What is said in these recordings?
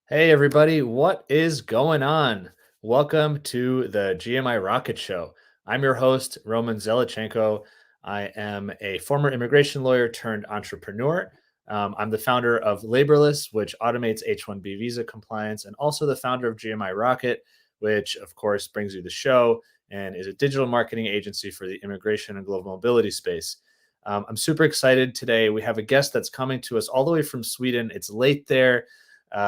Hey everybody, what is going on? Welcome to the GMI Rocket Show. I'm your host, Roman Zelichenko. I am a former immigration lawyer turned entrepreneur. I'm the founder of Laborless, which automates H-1B visa compliance, and also the founder of GMI Rocket, which of course brings you the show and is a digital marketing agency for the immigration and global mobility space. I'm super excited today. We have a guest that's coming to us all the way from Sweden. It's late there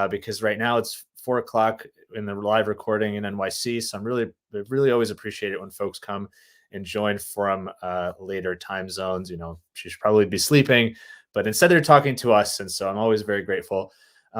because right now it's 4 o'clock in the live recording in NYC. So I'm really always appreciate it when folks come and join from later time zones. You know, she should probably be sleeping, but instead they're talking to us. And so I'm always very grateful.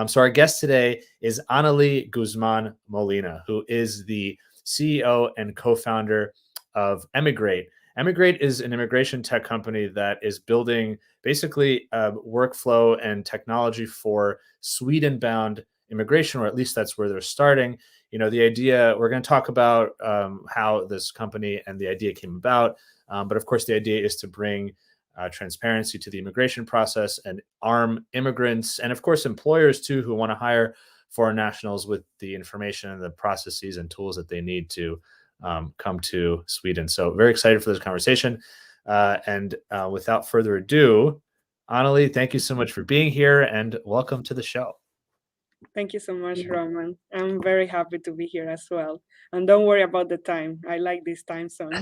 So our guest today is Anali Guzman Molina, who is the CEO and co-founder of Emigreat. Emigreat is an immigration tech company that is building basically workflow and technology for Sweden-bound immigration, or at least that's where they're starting. You know, the idea, we're going to talk about how this company and the idea came about. But of course, the idea is to bring transparency to the immigration process and arm immigrants and, of course, employers too who want to hire foreign nationals with the information and the processes and tools that they need to come to Sweden. So very excited for this conversation. And without further ado, Anali, thank you so much for being here and welcome to the show. Thank you so much, Roman. I'm very happy to be here as well. And don't worry about the time. I like this time zone.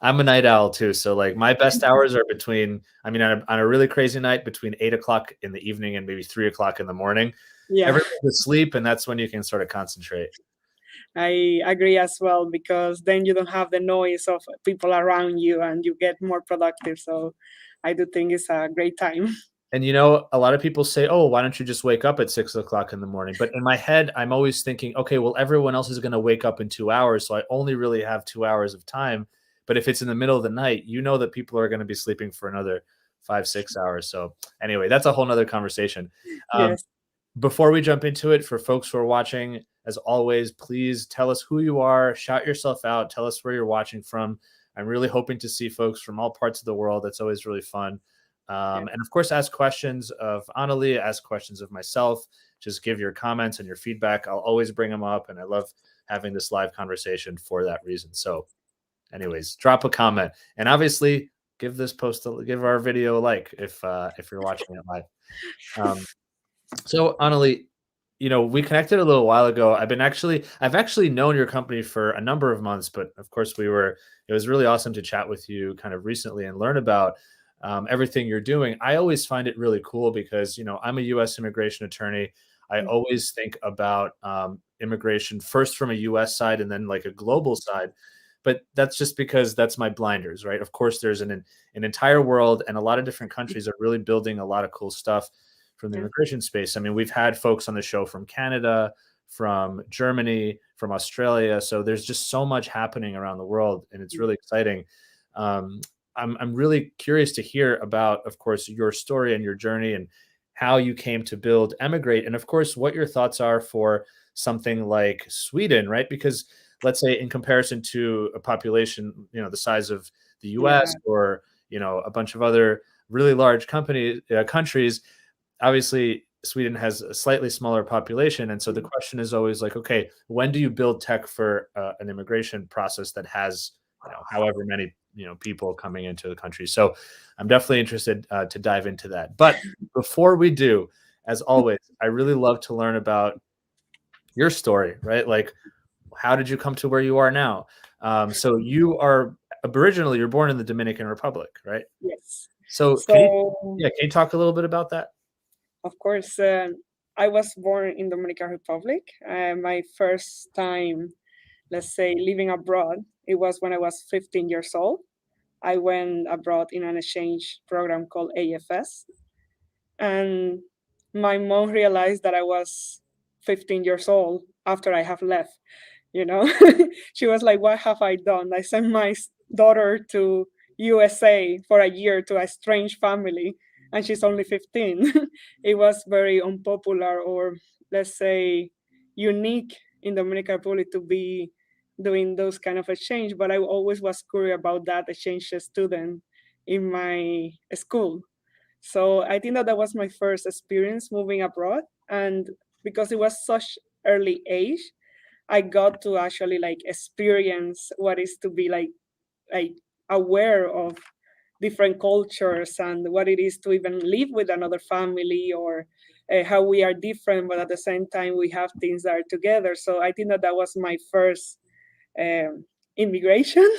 I'm a night owl too. So like my best hours are between, I mean, on a really crazy night, between 8 o'clock in the evening and maybe 3 o'clock in the morning. Yeah, Everyone's asleep, and that's when you can sort of concentrate. I agree as well because then you don't have the noise of people around you and you get more productive. So I do think it's a great time. And you know, a lot of people say, "Oh, why don't you just wake up at 6 o'clock in the morning?" But in my head, I'm always thinking, "Okay, well, everyone else is going to wake up in 2 hours, so I only really have 2 hours of time." But if it's in the middle of the night, you know that people are going to be sleeping for another 5, 6 hours. So anyway, that's a whole nother conversation. Um, Yes. before we jump into it, for folks who are watching, as always, please tell us who you are, shout yourself out, tell us where you're watching from. I'm really hoping to see folks from all parts of the world. That's always really fun. Yeah. And of course, ask questions of Anali, ask questions of myself. Just give your comments and your feedback. I'll always bring them up, and I love having this live conversation for that reason. So, anyways, drop a comment, and obviously, give this post, give our video a like if you're watching it live. Um, so, Annalie, you know, we connected a little while ago. I've actually known your company for a number of months, but of course, it was really awesome to chat with you kind of recently and learn about everything you're doing. I always find it really cool because, you know, I'm a U.S. immigration attorney. I always think about immigration first from a U.S. side and then like a global side. But that's just because that's my blinders, right? Of course, there's an entire world, and a lot of different countries are really building a lot of cool stuff from the Yeah. immigration space. I mean, we've had folks on the show from Canada, from Germany, from Australia. So there's just so much happening around the world, and it's really exciting. Um, I'm really curious to hear about, of course, your story and your journey and how you came to build Emigrate, and of course, what your thoughts are for something like Sweden, right? Because let's say in comparison to a population, you know, the size of the Yeah. U.S. or you know a bunch of other really large countries, obviously Sweden has a slightly smaller population, and so the question is always like, okay, when do you build tech for an immigration process that has, you know, however many, you know, people coming into the country? So I'm definitely interested to dive into that. But before we do, as always, I really love to learn about your story, right? Like, how did you come to where you are now? So you are originally you're born in the Dominican Republic, right? Yes. So So, can you talk a little bit about that? of course, I was born in Dominican Republic. My first time, let's say, living abroad, it was when I was 15 years old. I went abroad in an exchange program called AFS. And my mom realized that I was 15 years old after I have left, you know. She was like, what have I done? I sent my daughter to USA for a year to a strange family, and she's only 15. It was very unpopular, or let's say unique, in Dominican Republic to be doing those kind of exchange, but I always was curious about that exchange student in my school. So I think that that was my first experience moving abroad. And because it was such early age, I got to actually like experience what is to be like aware of different cultures and what it is to even live with another family, or how we are different, but at the same time we have things that are together. So I think that that was my first immigration,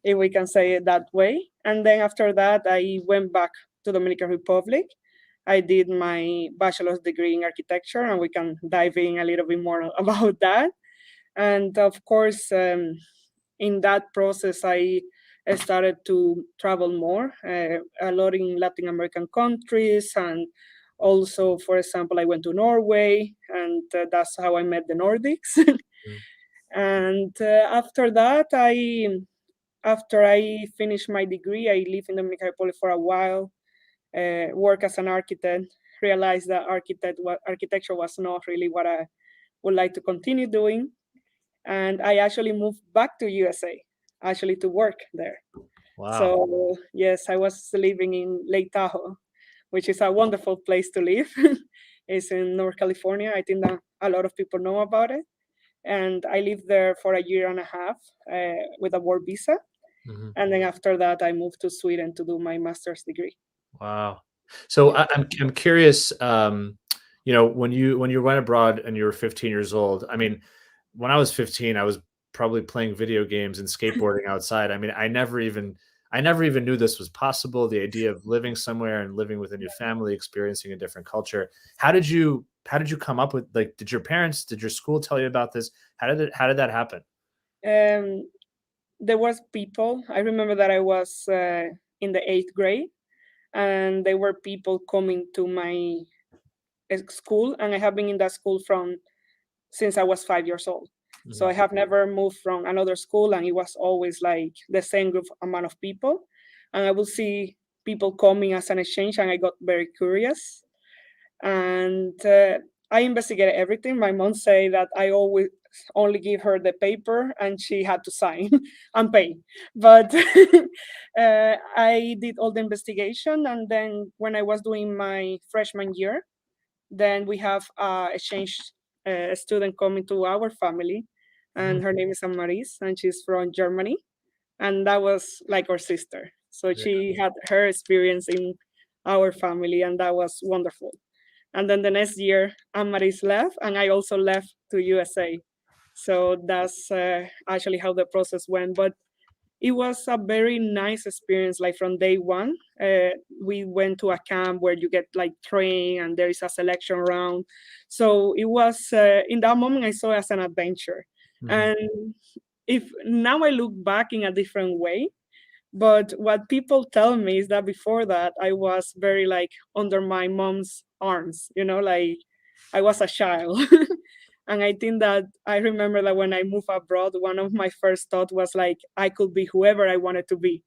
if we can say it that way. And then after that, I went back to Dominican Republic. I did my bachelor's degree in architecture, and we can dive in a little bit more about that. And of course, in that process, I started to travel more, a lot in Latin American countries. And also, for example, I went to Norway, and that's how I met the Nordics. Mm. And after that, after I finished my degree, I lived in Dominican Republic for a while, work as an architect, realized that architecture was not really what I would like to continue doing. And I actually moved back to USA, actually to work there. Wow. So yes, I was living in Lake Tahoe, which is a wonderful place to live. It's in North California. I think that a lot of people know about it. And I lived there for a year and a half with a work visa. Mhm. And then after that, I moved to Sweden to do my master's degree. Wow. So Yeah. I'm curious, when you went abroad and you were 15 years old, I mean, when I was 15, I was probably playing video games and skateboarding outside. I mean, I never even knew this was possible, the idea of living somewhere and living with a new family, experiencing a different culture. How did you come up with, like, did your school tell you about this? How did that happen? Um, there was people. I remember that I was in the eighth grade, and there were people coming to my school, and I have been in that school from since I was 5 years old. So Mhm. I have never moved from another school, and it was always like the same group amount of people. And I will see people coming as an exchange, and I got very curious. And I investigated everything. My mom said that I always only give her the paper, and she had to sign and pay. But I did all the investigation, and then when I was doing my freshman year, then we have exchange student coming to our family, Mm. and her name is Amaris, and she's from Germany, and that was like our sister. So Yeah. she had her experience in our family, and that was wonderful. And then the next year, Amaris left, and I also left to USA. So that's actually how the process went. But it was a very nice experience, like from day one. We went to a camp where you get like trained, and there is a selection round. So it was in that moment I saw it as an adventure. Mhm. And if now I look back in a different way, but what people tell me is that before that I was very like under my mom's arms, like I was a child. And I think that I remember that when I moved abroad, one of my first thoughts was like I could be whoever I wanted to be.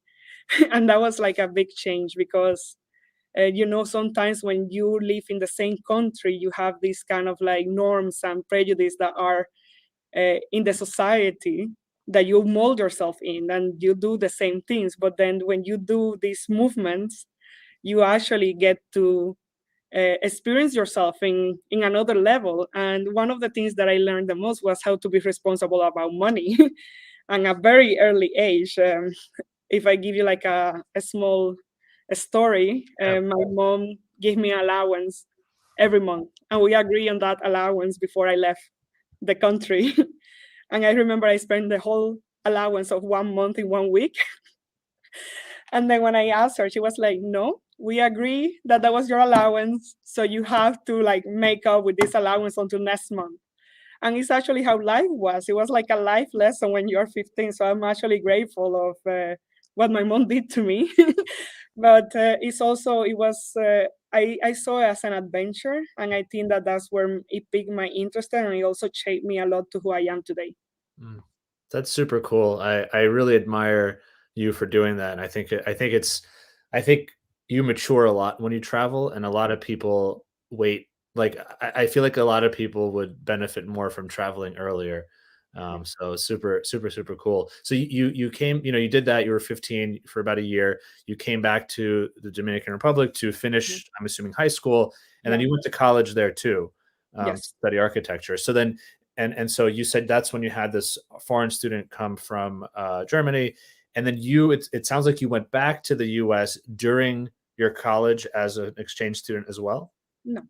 And that was like a big change because sometimes when you live in the same country, you have these kind of like norms and prejudice that are in the society that you mold yourself in, and you do the same things. But then when you do these movements, you actually get to experience yourself in another level. And one of the things that I learned the most was how to be responsible about money at a very early age. If I give you like a small story, Yeah. my mom gave me an allowance every month, and we agreed on that allowance before I left the country. And I remember I spent the whole allowance of 1 month in 1 week. And then when I asked her, she was like, "No, we agree that that was your allowance. So you have to like make up with this allowance until next month." And it's actually how life was. It was like a life lesson when you're 15. So I'm actually grateful of what my mom did to me. But it was, I saw it as an adventure. And I think that that's where it piqued my interest, and it also shaped me a lot to who I am today. Mm. That's super cool. I really admire you for doing that, and I think you mature a lot when you travel, and a lot of people wait. Like, I feel like a lot of people would benefit more from traveling earlier. Yeah. So super, super, super cool. So you came, you did that. You were 15 for about a year. You came back to the Dominican Republic to Mhm. finish, I'm assuming, high school, and then Yeah. you went to college there too. to Yes. study architecture. So then, and so you said that's when you had this foreign student come from Germany, and then it sounds like you went back to the U.S. during your college as an exchange student as well. No.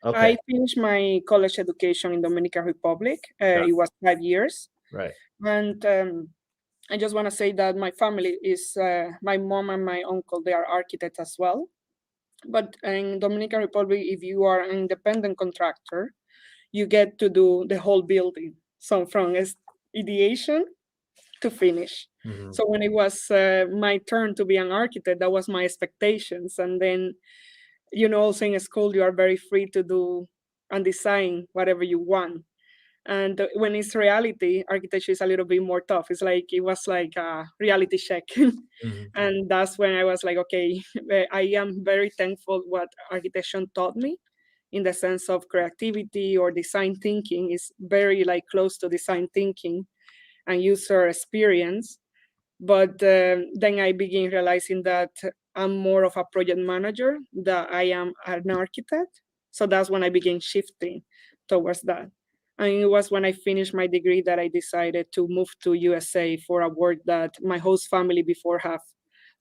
Okay. I finished my college education in Dominican Republic. Got It was 5 years. Right. And I just want to say that my family is my mom and my uncle, they are architects as well. But in Dominican Republic, if you are an independent contractor, you get to do the whole building. So from ideation to finish. Mhm. So when it was my turn to be an architect, that was my expectations. And then, also in school, you are very free to do and design whatever you want. And when it's reality, architecture is a little bit more tough. It was like a reality check. Mhm. And that's when I was like, okay, I am very thankful what architecture taught me in the sense of creativity or design thinking is very like close to design thinking and user experience. But then I begin realizing that I'm more of a project manager, that I am an architect. So that's when I began shifting towards that. And it was when I finished my degree that I decided to move to USA for a work that my host family before have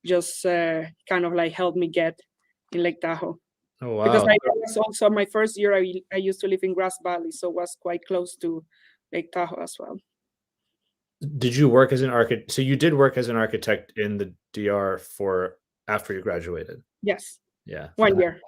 just kind of like helped me get in Lake Tahoe. Oh Because wow. I was also my first year, I used to live in Grass Valley, so was quite close to Lake Tahoe as well. Did you work as an architect? So you did work as an architect in the DR for after you graduated. Yes, Yeah, 1 year.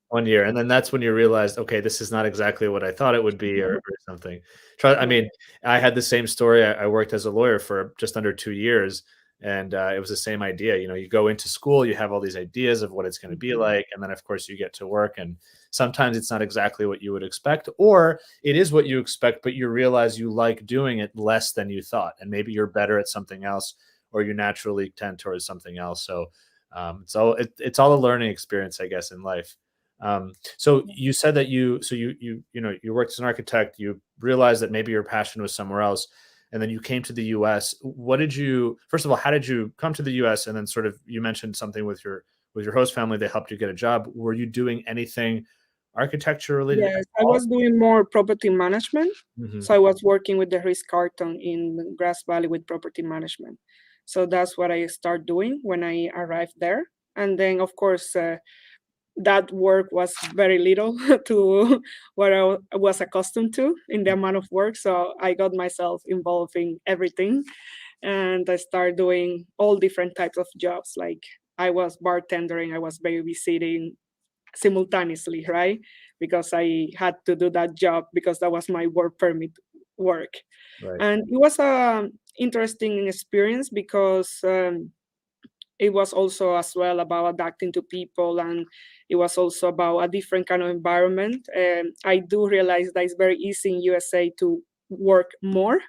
1 year, and then that's when you realized, okay, this is not exactly what I thought it would be, or something. I Yeah. mean, I had the same story. I worked as a lawyer for just under 2 years, and it was the same idea. You go into school, you have all these ideas of what it's going to be Mhm. like, and then of course you get to work, and sometimes it's not exactly what you would expect, or it is what you expect, but you realize you like doing it less than you thought, and maybe you're better at something else, or you naturally tend towards something else. So it's all a learning experience, I guess, in life. So you said that you worked as an architect, you realized that maybe your passion was somewhere else, and then you came to the US. What did you First of all, how did you come to the US? And then sort of you mentioned something with your host family, they helped you get a job. Were you doing anything architecture related at Yes, I all? was doing more property management. Hmm. So I was working with the Ritz-Carlton in Grass Valley with property management. So that's what I start doing when I arrived there. And then, of course, that work was very little to what I was accustomed to in the amount of work. So I got myself involved in everything, and I started doing all different types of jobs. Like I was bartending, I was babysitting simultaneously, right? Because I had to do that job because that was my work permit work. Right. And it was a interesting experience because it was also as well about adapting to people, and it was also about a different kind of environment. I do realize that it's very easy in USA to work more,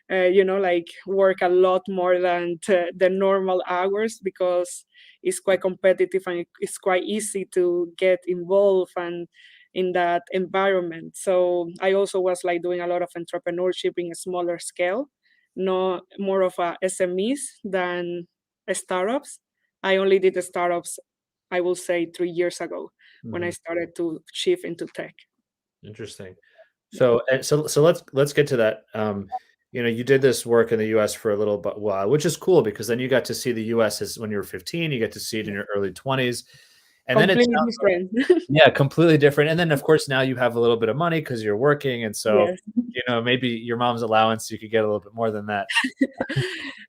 like work a lot more than the normal hours because it's quite competitive and it's quite easy to get involved and in that environment. So I also was like doing a lot of entrepreneurship in a smaller scale, no more of a SMEs than startups. I only did the startups, I will say 3 years ago when I Hmm. started to shift into tech. Interesting. Yeah. So let's get to that. You did this work in the U.S. for a little but while, which is cool because then you got to see the U.S. as when you were 15. You get to see it in your early 20s, and then it Completely sounds like, different. yeah, completely different. And then of course now you have a little bit of money because you're working, and so Yes. maybe your mom's allowance you could get a little bit more than that.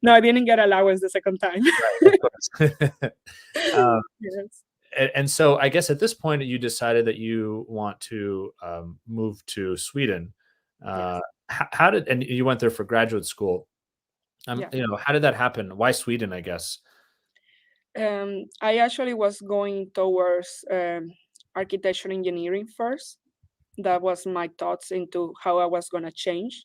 No, I didn't get allowance the second time. Right, of course. um, Yes. and so I guess at this point you decided that you want to move to Sweden. Uh, Yes. how did and you went there for graduate school? Yeah. How did that happen? Why Sweden, I guess? I actually was going towards architecture engineering first. That was my thoughts into how I was going to change.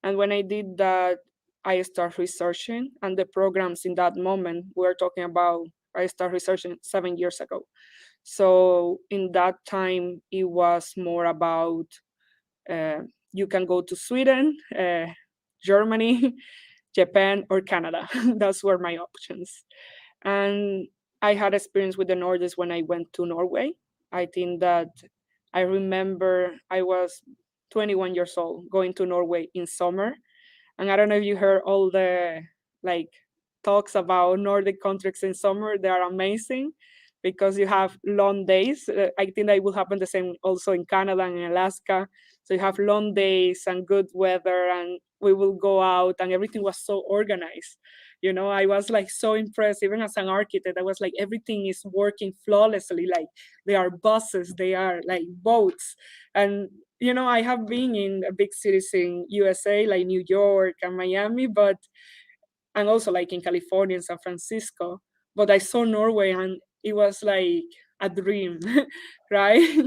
And when I did that, I started researching, and the programs in that moment we're talking about, I started researching 7 years ago. So in that time, it was more about uh, you can go to Sweden, Germany, Japan, or Canada. Those were my options. And I had experience with the Nordics when I went to Norway. I think that I remember I was 21 years old going to Norway in summer. And I don't know if you heard all the like talks about Nordic countries in summer. They are amazing because you have long days. I think that will happen the same also in Canada and in Alaska. So you have long days and good weather, and we will go out, and everything was so organized. I was like so impressed, even as an architect. I was like, everything is working flawlessly. Like, there are buses, they are like boats. And I have been in big cities in USA, like New York and Miami, and also like in California and San Francisco. But I saw Norway, and it was like a dream, right?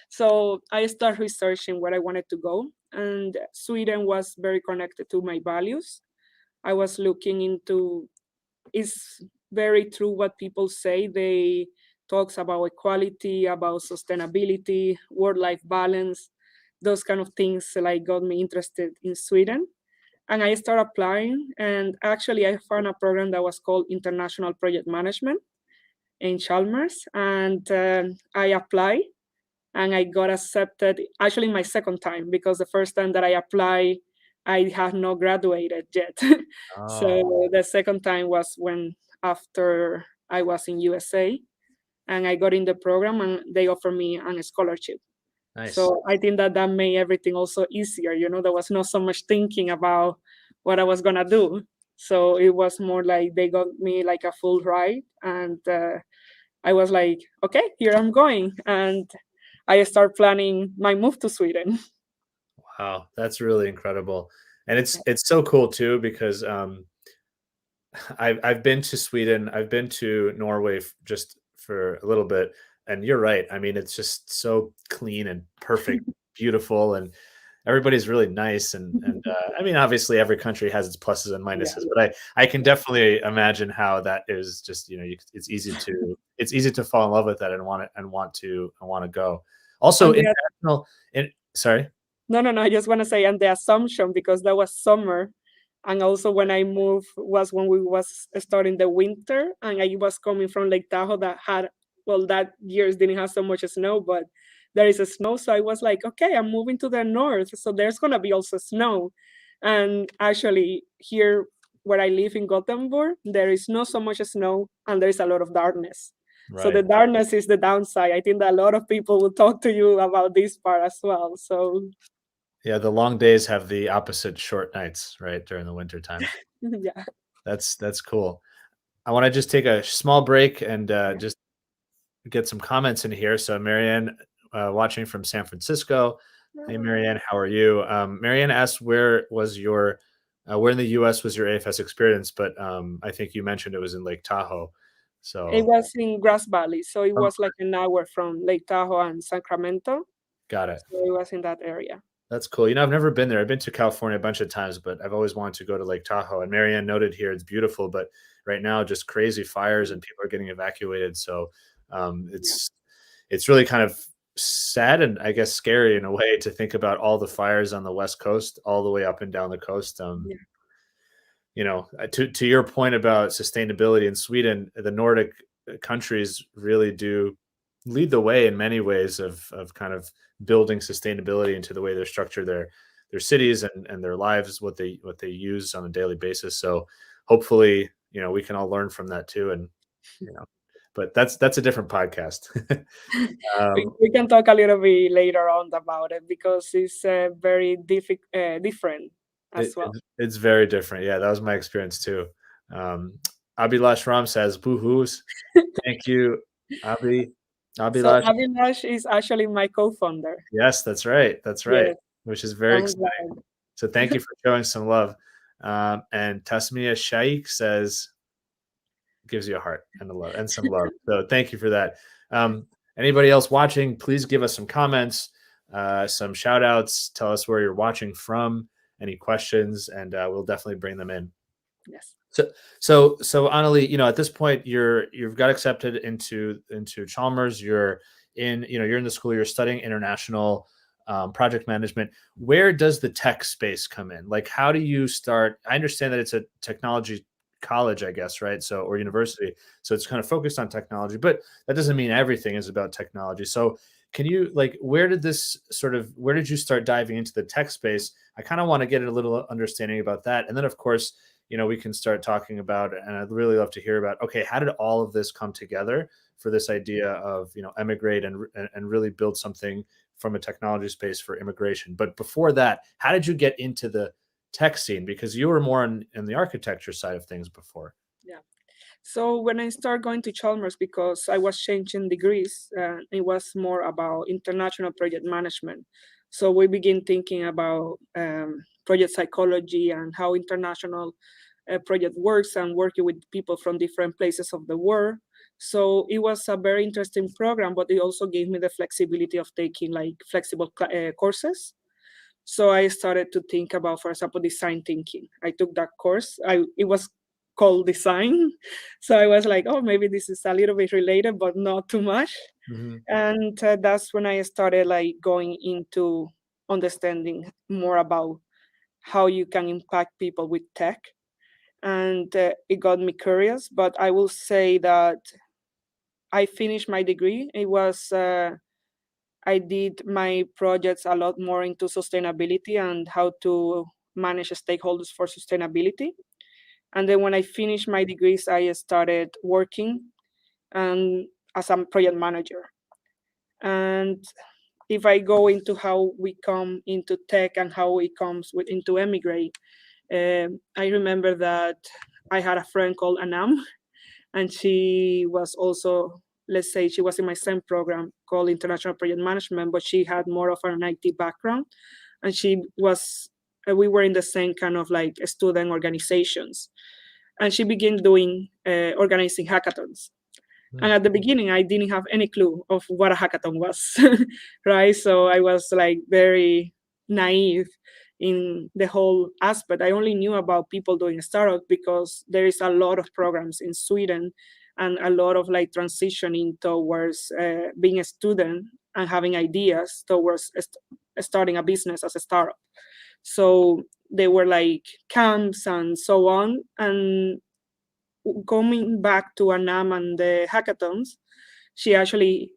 So I started researching where I wanted to go, and Sweden was very connected to my values. I was looking into, it's very true what people say. They talks about equality, about sustainability, work-life balance, those kind of things like got me interested in Sweden. And I started applying, and actually I found a program that was called International Project Management in Chalmers, and I applied, and I got accepted actually my second time, because the first time that I applied, I had not graduated yet. Oh, So the second time was when after I was in USA, and I got in the program, and they offered me a scholarship. nice. So I think that that made everything also easier. There was not so much thinking about what I was gonna do. So it was more like they got me like a full ride, and I was like, okay, here I'm going, and I start planning my move to Sweden. Wow, that's really incredible. And it's so cool too because I've been to Sweden, I've been to Norway just for a little bit, and you're right. I mean, it's just so clean and perfect, beautiful, and everybody's really nice. And I mean, obviously, every country has its pluses and Yeah, minuses, but I can definitely imagine how that is just it's easy to fall in love with that and want to go. Also, and international. Sorry. no, no, no. I just want to say, and the assumption, because that was summer, and also when I moved was when we was starting the winter, and I was coming from Lake Tahoe that had, well, that years didn't have so much snow, but there is a snow. So I was like, okay, I'm moving to the north, so there's gonna be also snow. And actually, here where I live in Gothenburg, there is not so much snow, and there is a lot of darkness. So Right. the darkness is the downside. I think that a lot of people will talk to you about this part as well. So Yeah, the long days have the opposite short nights, right, during the winter time. yeah, That's cool. I wanna just take a small break and, yeah. just get some comments in here. So Marianne, watching from San Francisco. Hey, Marianne, how are you? Marianne asked, where in the US was your AFS experience? But, I think you mentioned it was in Lake Tahoe. It So was in Grass Valley, so it oh, was like an hour from Lake Tahoe and Sacramento. got it. So it was in that area. That's cool. I've never been there. I've been to California a bunch of times, but I've always wanted to go to Lake Tahoe. And Marianne noted here it's beautiful, but right now just crazy fires and people are getting evacuated. So Yeah, it's really kind of sad and I guess scary in a way to think about all the fires on the West Coast, all the way up and down the coast. yeah, To your point about sustainability in Sweden, the Nordic countries really do lead the way in many ways of kind of building sustainability into the way they structure their cities and their lives, what they use on a daily basis. So hopefully, we can all learn from that too. And you know, but that's a different podcast. we, um, we can talk a little bit later on about it, because it's very different as well. it's very different. Yeah, that was my experience too. Um, Abhilash Ram says, "Boohoos." Thank you, Abhi. So Abhilash. Avinash is actually my co-founder. Yes, that's right. That's right. Yes, Which is very I'm exciting. glad. So thank you for showing some love. And Tasmia Shaikh says, gives you a heart and a love and some love. So thank you for that. Anybody else watching, please give us some comments, some shout outs. Tell us where you're watching from, any questions, and we'll definitely bring them in. Yes, So Annalie, at this point you've got accepted into Chalmers. You're in the school. You're studying international project management. Where does the tech space come in? Like, how do you start? I understand that it's a technology college, I guess, right? So or university. So it's kind of focused on technology, but that doesn't mean everything is about technology. So can you like where did you start diving into the tech space? I kind of want to get a little understanding about that, and then of course, we can start talking about, and I'd really love to hear about, okay, how did all of this come together for this idea of emigrate and really build something from a technology space for immigration. But before that, how did you get into the tech scene? Because you were more in the architecture side of things before. Yeah. So when I started going to Chalmers, because I was changing degrees, it was more about international project management. So we begin thinking about project psychology and how international project works and working with people from different places of the world. So it was a very interesting program, but it also gave me the flexibility of taking like flexible courses. So I started to think about, for example, design thinking. I took that course. It was called design. So I was like, oh, maybe this is a little bit related, but not too much. Mm-hmm. And that's when I started like going into understanding more about how you can impact people with tech. And it got me curious. But I will say that I finished my degree. I did my projects a lot more into sustainability and how to manage stakeholders for sustainability. And then when I finished my degrees, I started working and as a project manager. And if I go into how we come into tech and how it comes into Emigreat, I remember that I had a friend called Anam, and she was also, let's say, she was in my same program called International Project Management, but she had more of an IT background, and we were in the same kind of like student organizations, and she began doing organizing hackathons. And at the beginning, I didn't have any clue of what a hackathon was, right? So I was like very naive in the whole aspect. I only knew about people doing startups because there is a lot of programs in Sweden and a lot of like transitioning towards being a student and having ideas towards starting a business as a startup. So they were like camps and so on. And coming back to Anam and the hackathons, she actually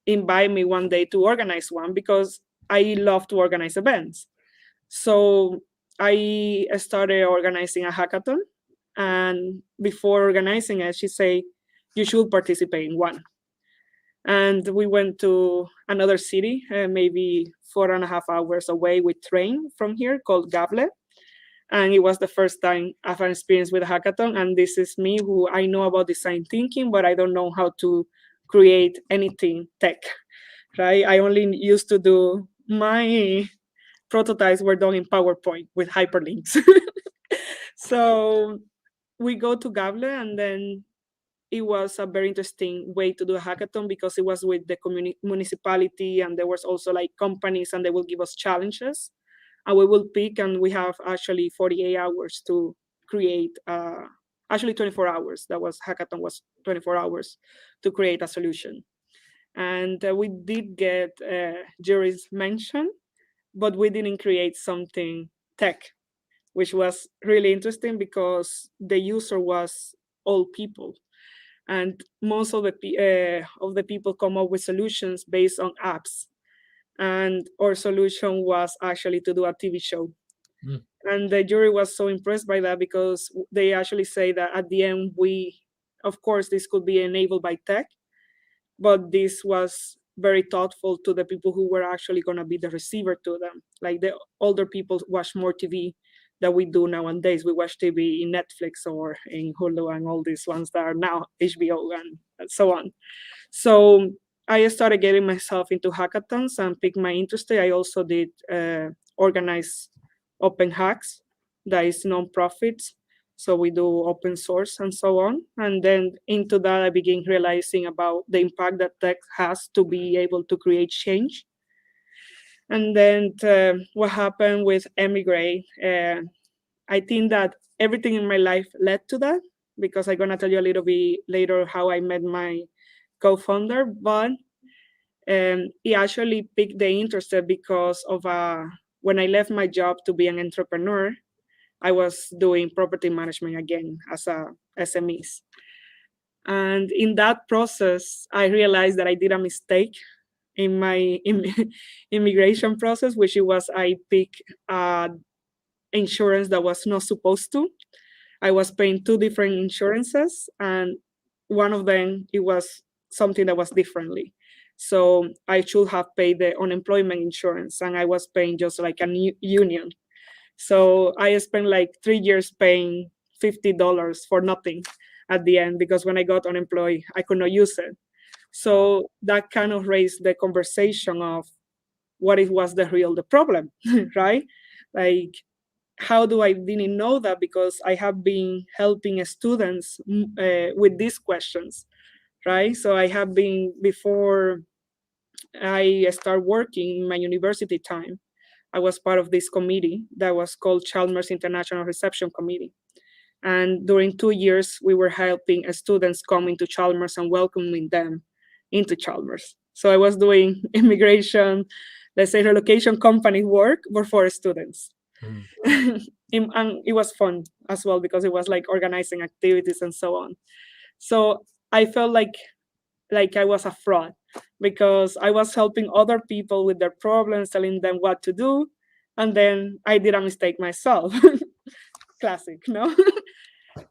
invited me one day to organize one because I love to organize events. So I started organizing a hackathon, and before organizing it, she said, "You should participate in one." And we went to another city, maybe 4.5 hours away with train from here, called Gable. And it was the first time I've had experience with a hackathon. And this is me, who I know about design thinking, but I don't know how to create anything tech, right? I only used to do my prototypes were done in PowerPoint with hyperlinks. So we go to Gable, and then it was a very interesting way to do a hackathon because it was with the municipality, and there was also like companies, and they will give us challenges, and we will pick, and we have actually 48 hours to create. Actually, 24 hours. That was hackathon was 24 hours to create a solution, and we did get juries mention, but we didn't create something tech, which was really interesting because the user was all people, and most of the people come up with solutions based on apps, and our solution was actually to do a TV show. Mm. And the jury was so impressed by that because they actually say that at the end, of course, this could be enabled by tech, but this was very thoughtful to the people who were actually going to be the receiver to them. Like the older people watch more TV than we do nowadays. We watch TV in Netflix or in Hulu and all these ones that are now HBO and so on. So I started getting myself into hackathons and picked my interest. I also did organize open hacks, that is non-profits. So we do open source and so on. And then into that, I began realizing about the impact that tech has to be able to create change. And then what happened with Emigreat, I think that everything in my life led to that, because I'm going to tell you a little bit later how I met my co-founder. But he actually picked the interest because of when I left my job to be an entrepreneur, I was doing property management again as a SMEs. And in that process, I realized that I did a mistake in my immigration process, which it was I picked insurance that was not supposed to. I was paying two different insurances, and one of them it was something that was differently. So I should have paid the unemployment insurance, and I was paying just like a union. So I spent like 3 years paying $50 for nothing at the end, because when I got unemployed, I could not use it. So that kind of raised the conversation of what it was the problem, right? Like, how do I didn't know that? Because I have been helping students with these questions, right? So I have been, before I start working in my university time, I was part of this committee that was called Chalmers International Reception Committee. And during 2 years, we were helping students coming to Chalmers and welcoming them into Chalmers. So I was doing immigration, let's say relocation company work, but for students. Mm. And it was fun as well, because it was like organizing activities and so on. So I felt like I was a fraud, because I was helping other people with their problems, telling them what to do, and then I did a mistake myself. Classic, no?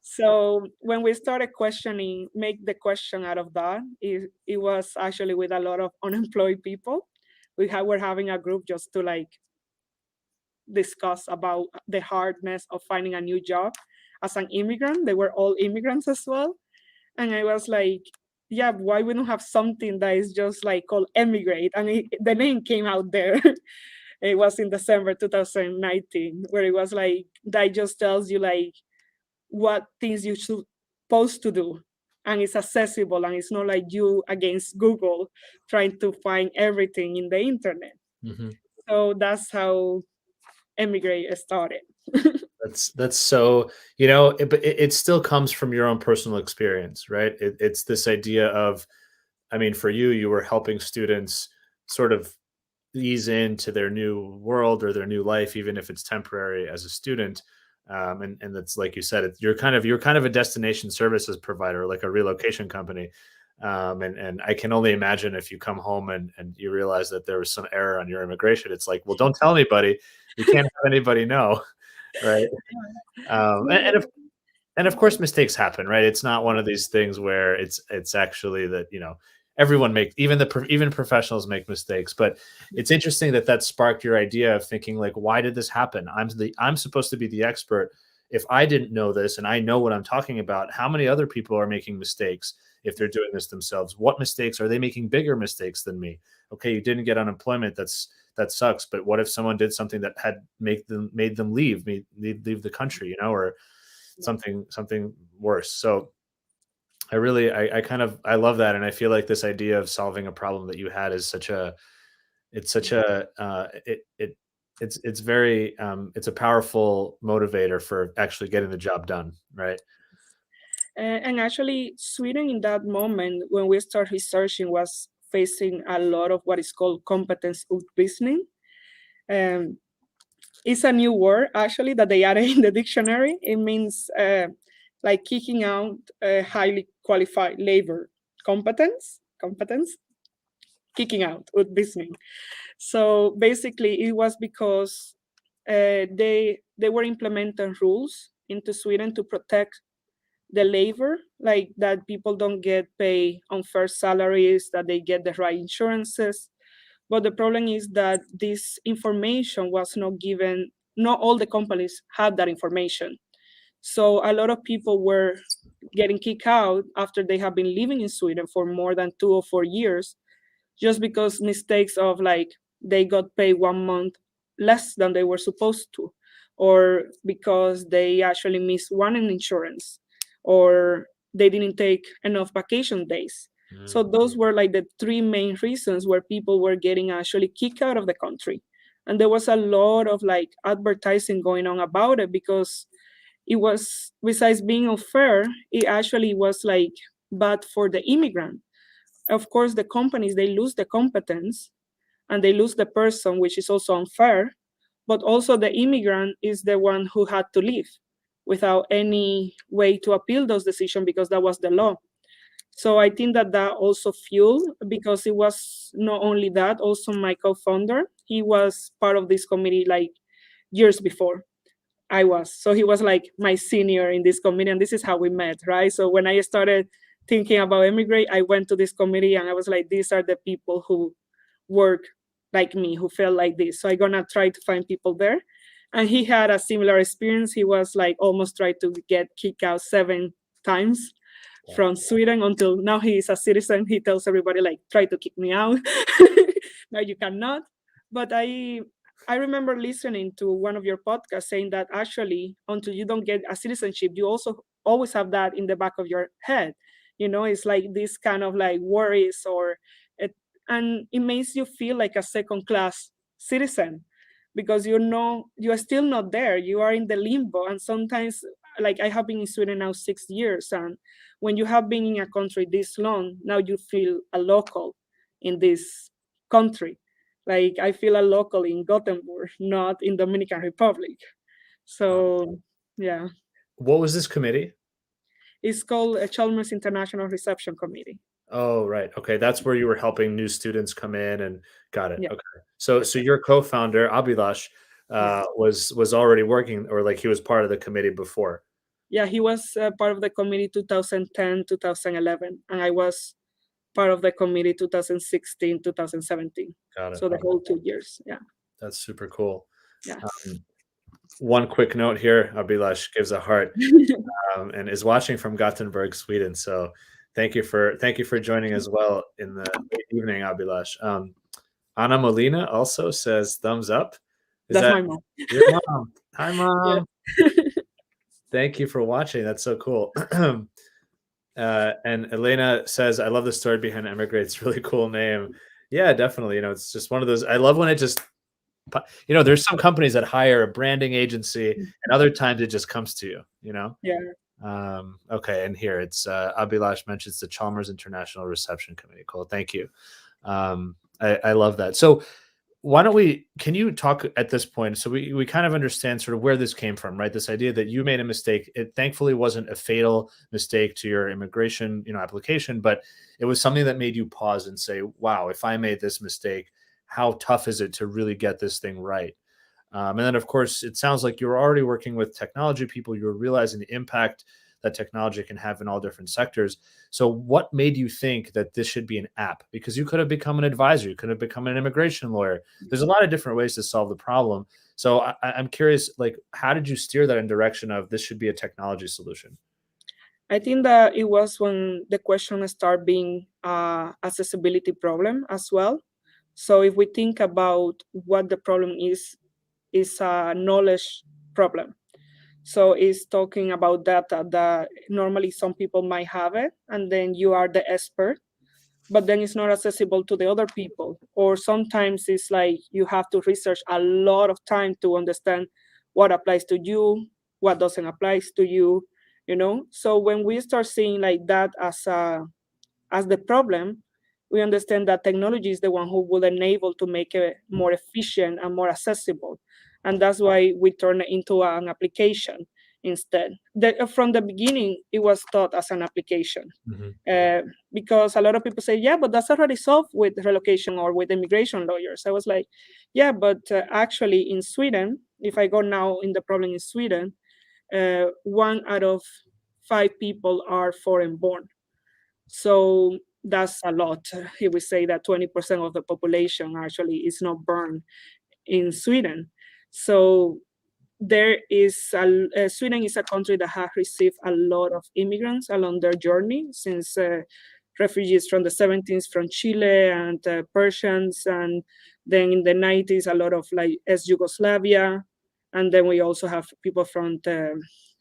So when we started questioning, make the question out of that, it was actually with a lot of unemployed people. We're having a group just to like discuss about the hardness of finding a new job as an immigrant. They were all immigrants as well. And I was like, yeah, why we don't have something that is just like called Emigreat? And the name came out there. It was in December 2019, where it was like, that just tells you like what things you should supposed to do. And it's accessible, and it's not like you against Google trying to find everything in the internet. Mm-hmm. So that's how Emigreat started. That's so, but it still comes from your own personal experience, right? It's this idea of, I mean, for you, you were helping students sort of ease into their new world or their new life, even if it's temporary as a student. And that's, like you said, you're kind of a destination services provider, like a relocation company. And I can only imagine if you come home and you realize that there was some error on your immigration. It's like, well, don't tell anybody. We can't have anybody know, right? Um, and, and of and of course mistakes happen, right? It's not one of these things where it's actually that, everyone make, even professionals make mistakes. But it's interesting that sparked your idea of thinking, like, why did this happen? I'm supposed to be the expert. If I didn't know this and I know what I'm talking about, how many other people are making mistakes if they're doing this themselves? What mistakes are they making? Bigger mistakes than me? Okay, you didn't get unemployment, that sucks. But what if someone did something that had made them leave the country, or something worse? So I love that. And I feel like this idea of solving a problem that you had is such a it's very it's a powerful motivator for actually getting the job done, right? And actually, Sweden in that moment, when we started researching, was facing a lot of what is called kompetensutvisning. Um, it's a new word actually that they added in the dictionary. It means like kicking out highly qualified labor competence, kicking out utvisning. So basically, it was because they were implementing rules into Sweden to protect the labor, like that people don't get paid unfair salaries, that they get the right insurances. But the problem is that this information was not given, not all the companies had that information. So a lot of people were getting kicked out after they have been living in Sweden for more than 2 or 4 years, just because mistakes of like they got paid 1 month less than they were supposed to, or because they actually missed one in insurance, or they didn't take enough vacation days. So those were like the three main reasons where people were getting actually kicked out of the country. And there was a lot of like advertising going on about it, because it was, besides being unfair, it actually was like bad for the immigrant. Of course, the companies, they lose the competence and they lose the person, which is also unfair. But also the immigrant is the one who had to leave without any way to appeal those decisions, because that was the law. So I think that that also fueled, because it was not only that, also my co-founder, he was part of this committee like years before I was. So he was like my senior in this committee, and this is how we met, right? So when I started thinking about Emigrate, I went to this committee and I was like, these are the people who work like me, who felt like this. So I'm gonna try to find people there. And he had a similar experience. He was like almost tried to get kicked out 7 times Wow. from Sweden, until now he is a citizen. He tells everybody like, try to kick me out. No, you cannot. But I remember listening to one of your podcasts saying that actually, until you don't get a citizenship, you also always have that in the back of your head. It's like this kind of like worries, it, and it makes you feel like a second class citizen, because you are still not there. You are in the limbo. And sometimes, like, I have been in Sweden now 6 years, and when you have been in a country this long, now you feel a local in this country. Like, I feel a local in Gothenburg, not in Dominican Republic. Wow. So yeah, What was this committee? it's called a Chalmers International Reception Committee. Oh, right. Okay, that's where you were helping new students come in and got it. Yeah, Okay. So your co-founder, Abhilash, yeah, was already working, or like he was part of the committee before. yeah. He was part of the committee 2010, 2011, and I was part of the committee 2016, 2017. Got it. So the Okay. whole 2 years. Yeah, That's super cool. yes. Um, One quick note here, Abhilash gives a heart, and is watching from Gothenburg, Sweden. So thank you for joining as well in the late evening, Abhilash. Anna Molina also says thumbs up. Is That's that my mom. your mom? Hi, Yeah. mom. Thank you for watching. That's so cool. And Elena says, I love the story behind Emigrate. It's a really cool name. Yeah, definitely. It's just one of those. I love when it just, there's some companies that hire a branding agency, and other times it just comes to you. Yeah. Okay, and here it's Abhilash mentions the Chalmers International Reception Committee. Cool. Thank you. I love that. So can you talk at this point? So we kind of understand sort of where this came from, right? This idea that you made a mistake. It thankfully wasn't a fatal mistake to your immigration, application, but it was something that made you pause and say, wow, if I made this mistake, how tough is it to really get this thing right? And then, of course, it sounds like you're already working with technology people. You're realizing the impact that technology can have in all different sectors. So, what made you think that this should be an app? Because you could have become an advisor, you could have become an immigration lawyer. There's a lot of different ways to solve the problem. So, I'm curious, like, how did you steer that in direction of this should be a technology solution? I think that it was when the question started being accessibility problem as well. So if we think about what the problem is a knowledge problem. So it's talking about data that normally some people might have it, and then you are the expert, but then it's not accessible to the other people. Or sometimes it's like you have to research a lot of time to understand what applies to you, what doesn't apply to you. So when we start seeing like that as the problem, we understand that technology is the one who will enable to make it more efficient and more accessible. And that's why we turn it into an application instead. From the beginning, it was thought as an application. Mhm. Because a lot of people say, yeah, but that's already solved with relocation or with immigration lawyers. I was like, yeah, but actually in Sweden, if I go now in the problem in Sweden, 1 out of 5 people are foreign born. So that's a lot. He would say that 20% of the population actually is not born in Sweden. So Sweden is a country that has received a lot of immigrants along their journey, since refugees from the 70s from Chile and Persians, and then in the 90s a lot of like ex-Yugoslavia, and then we also have people from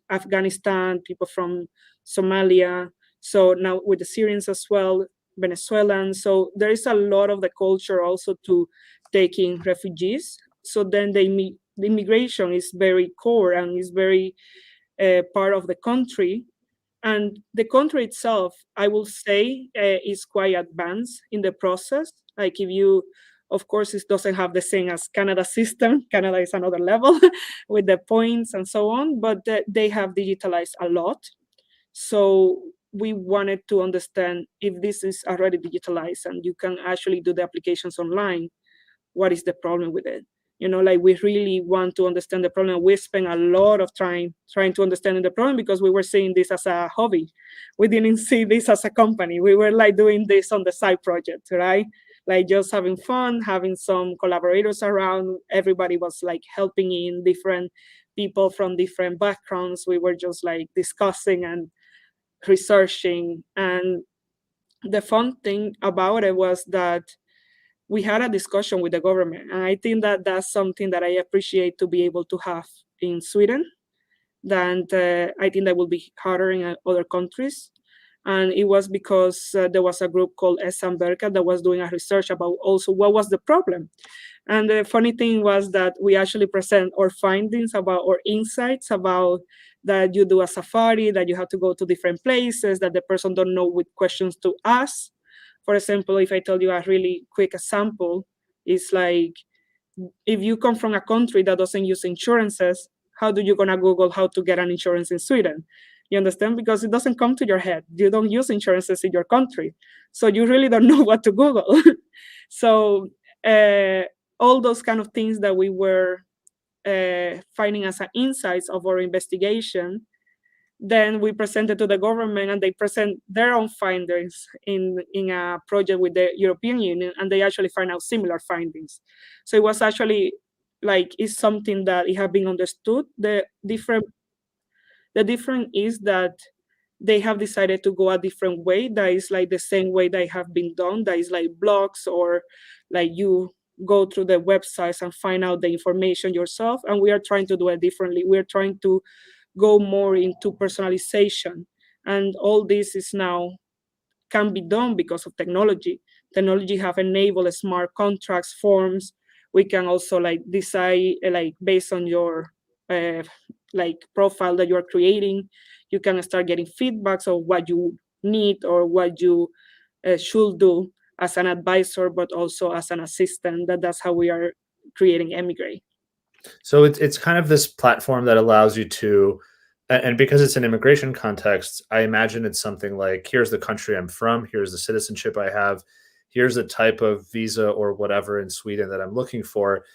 Afghanistan, people from Somalia, so now with the Syrians as well, Venezuelans. So there is a lot of the culture also to taking refugees. So then the immigration is very core and is very part of the country. And the country itself, I will say, is quite advanced in the process. Like if you, of course, it doesn't have the same as Canada system. Canada is another level with the points and so on, but they have digitalized a lot. So we wanted to understand if this is already digitalized and you can actually do the applications online, what is the problem with it? Like we really want to understand the problem. We spent a lot of time trying to understand the problem because we were seeing this as a hobby. We didn't see this as a company. We were like doing this on the side project, right? Like just having fun, having some collaborators around. Everybody was like helping in, different people from different backgrounds. We were just like discussing and researching. And the fun thing about it was that we had a discussion with the government, and I think that that's something that I appreciate to be able to have in Sweden. Than I think that will be harder in other countries. And it was because there was a group called Esamberka that was doing a research about also what was the problem. And the funny thing was that we actually present our findings about our insights about that you do a safari, that you have to go to different places, that the person don't know what questions to ask. For example, if I tell you a really quick example, it's like if you come from a country that doesn't use insurances, how do you gonna Google how to get an insurance in Sweden? You understand? Because it doesn't come to your head. You don't use insurances in your country. So you really don't know what to Google. So all those kind of things that we were finding as insights of our investigation, then we presented to the government and they present their own findings in a project with the European Union, and they actually find out similar findings. So it was actually like it's something that it have been understood. The difference is that they have decided to go a different way that is like the same way they have been done, that is like blogs or like you go through the websites and find out the information yourself. And we are trying to do it differently. We're trying to go more into personalization, and all this is now can be done because of technology have enabled smart contracts forms. We can also like decide like based on your like profile that you're creating, you can start getting feedbacks of what you need or what you should do as an advisor, but also as an assistant. That's how we are creating Emigreat. So it's kind of this platform that allows you to, and because it's an immigration context, I imagine it's something like, here's the country I'm from, here's the citizenship I have, here's the type of visa or whatever in Sweden that I'm looking for.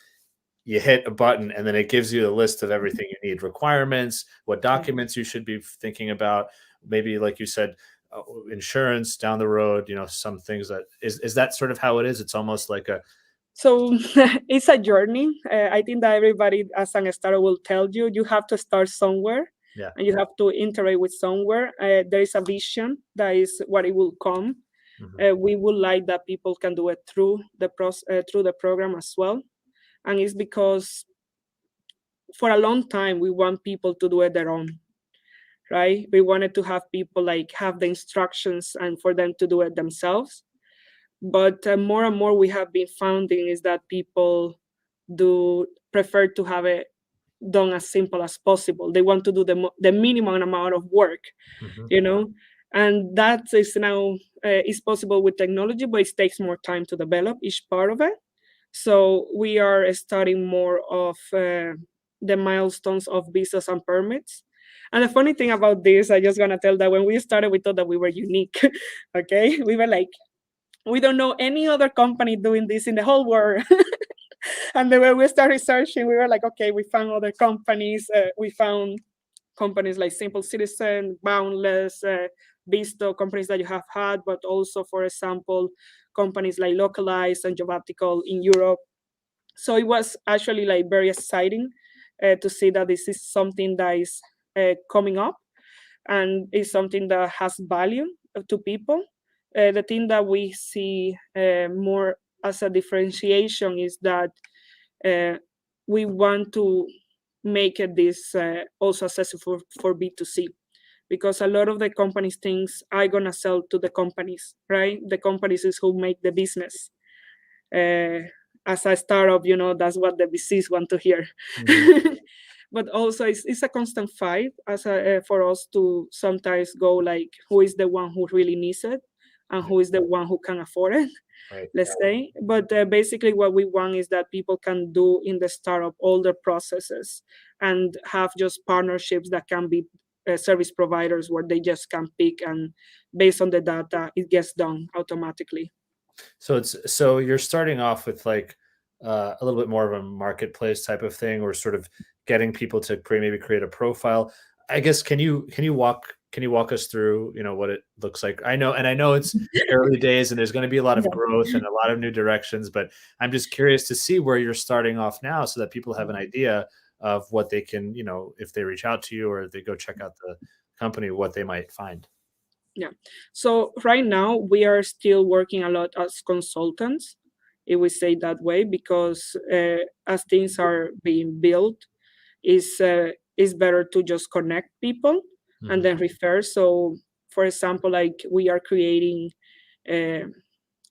You hit a button and then it gives you a list of everything you need, requirements, what documents you should be thinking about, maybe like you said, insurance down the road, some things that is that sort of how it is? It's almost like a So it's a journey. I think that everybody as a starter will tell you, you have to start somewhere, yeah. and you have to interact with somewhere. There is a vision that is what it will come. We would like that people can do it through the program as well. And it's because for a long time we want people to do it their own, right? We wanted to have people like have the instructions and for them to do it themselves. But more and more we have been finding is that people do prefer to have it done as simple as possible. They want to do the minimum amount of work, and that is now is possible with technology, but it takes more time to develop each part of it. So we are studying more of the milestones of visas and permits. And the funny thing about this, I just gonna tell that when we started, we thought that we were unique. Okay, we were like, we don't know any other company doing this in the whole world. And then when we started researching, we were like, okay, we found other companies. We found companies like Simple Citizen, Boundless, Visto, companies that you have had, but also, for example, companies like Localize and Jobatical in Europe. So it was actually like very exciting to see that this is something that is coming up and is something that has value to people. The thing that we see more as a differentiation is that we want to make this also accessible for B2C, because a lot of the companies things are gonna sell to the companies, right? The companies is who make the business. As a startup, that's what the VCs want to hear. But also it's a constant fight for us to sometimes go like, who is the one who really needs it and who is the one who can afford it, right. let's say. But basically what we want is that people can do in the startup all the processes and have just partnerships that can be service providers where they just can pick, and based on the data, it gets done automatically. So you're starting off with like a little bit more of a marketplace type of thing, or sort of getting people to maybe create a profile. I guess can you walk us through what it looks like? I know it's early days and there's going to be a lot of growth and a lot of new directions, but I'm just curious to see where you're starting off now so that people have an idea of what they can, if they reach out to you or they go check out the company, what they might find. Yeah. So right now we are still working a lot as consultants, if we say that way, because as things are being built, is better to just connect people and Mhm. then refer. So, for example, like we are creating uh,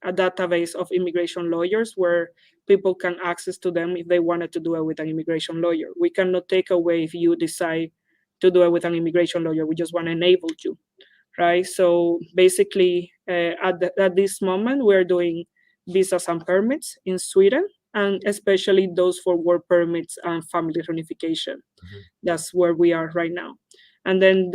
a database of immigration lawyers where people can access to them if they wanted to do it with an immigration lawyer. We cannot take away if you decide to do it with an immigration lawyer. We just want to enable you, right? So basically, at this moment, we're doing visas and permits in Sweden, and especially those for work permits and family reunification. Mhm. That's where we are right now. And then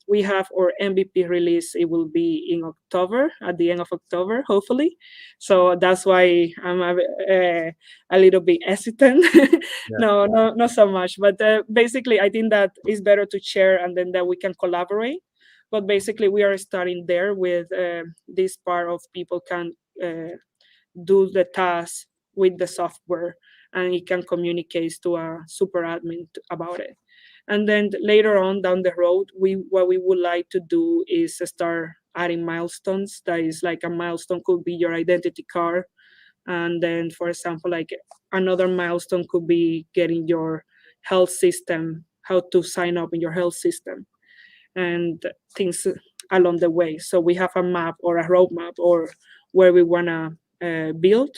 we have our MVP release. It will be in October, at the end of October, hopefully. So that's why I'm a little bit hesitant. Yeah. No, no, not so much. But basically, I think that it's better to share and then that we can collaborate. But basically, we are starting there with this part of people can do the task with the software, and it can communicate to a super admin about it. And then later on down the road, what we would like to do is start adding milestones. That is like a milestone could be your identity card, and then for example, like another milestone could be getting your health system, how to sign up in your health system, and things along the way. So we have a map or a roadmap or where we want to build.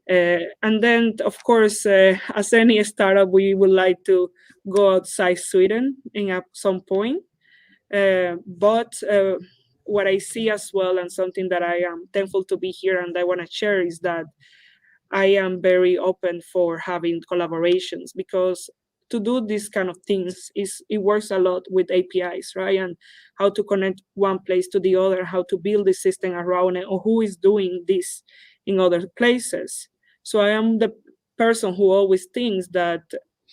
And then, of course, as any startup, we would like to go outside Sweden at some point. But what I see as well, and something that I am thankful to be here and I want to share, is that I am very open for having collaborations, because to do these kind of things is it works a lot with APIs, right? And how to connect one place to the other, how to build the system around it, or who is doing this in other places. So I am the person who always thinks that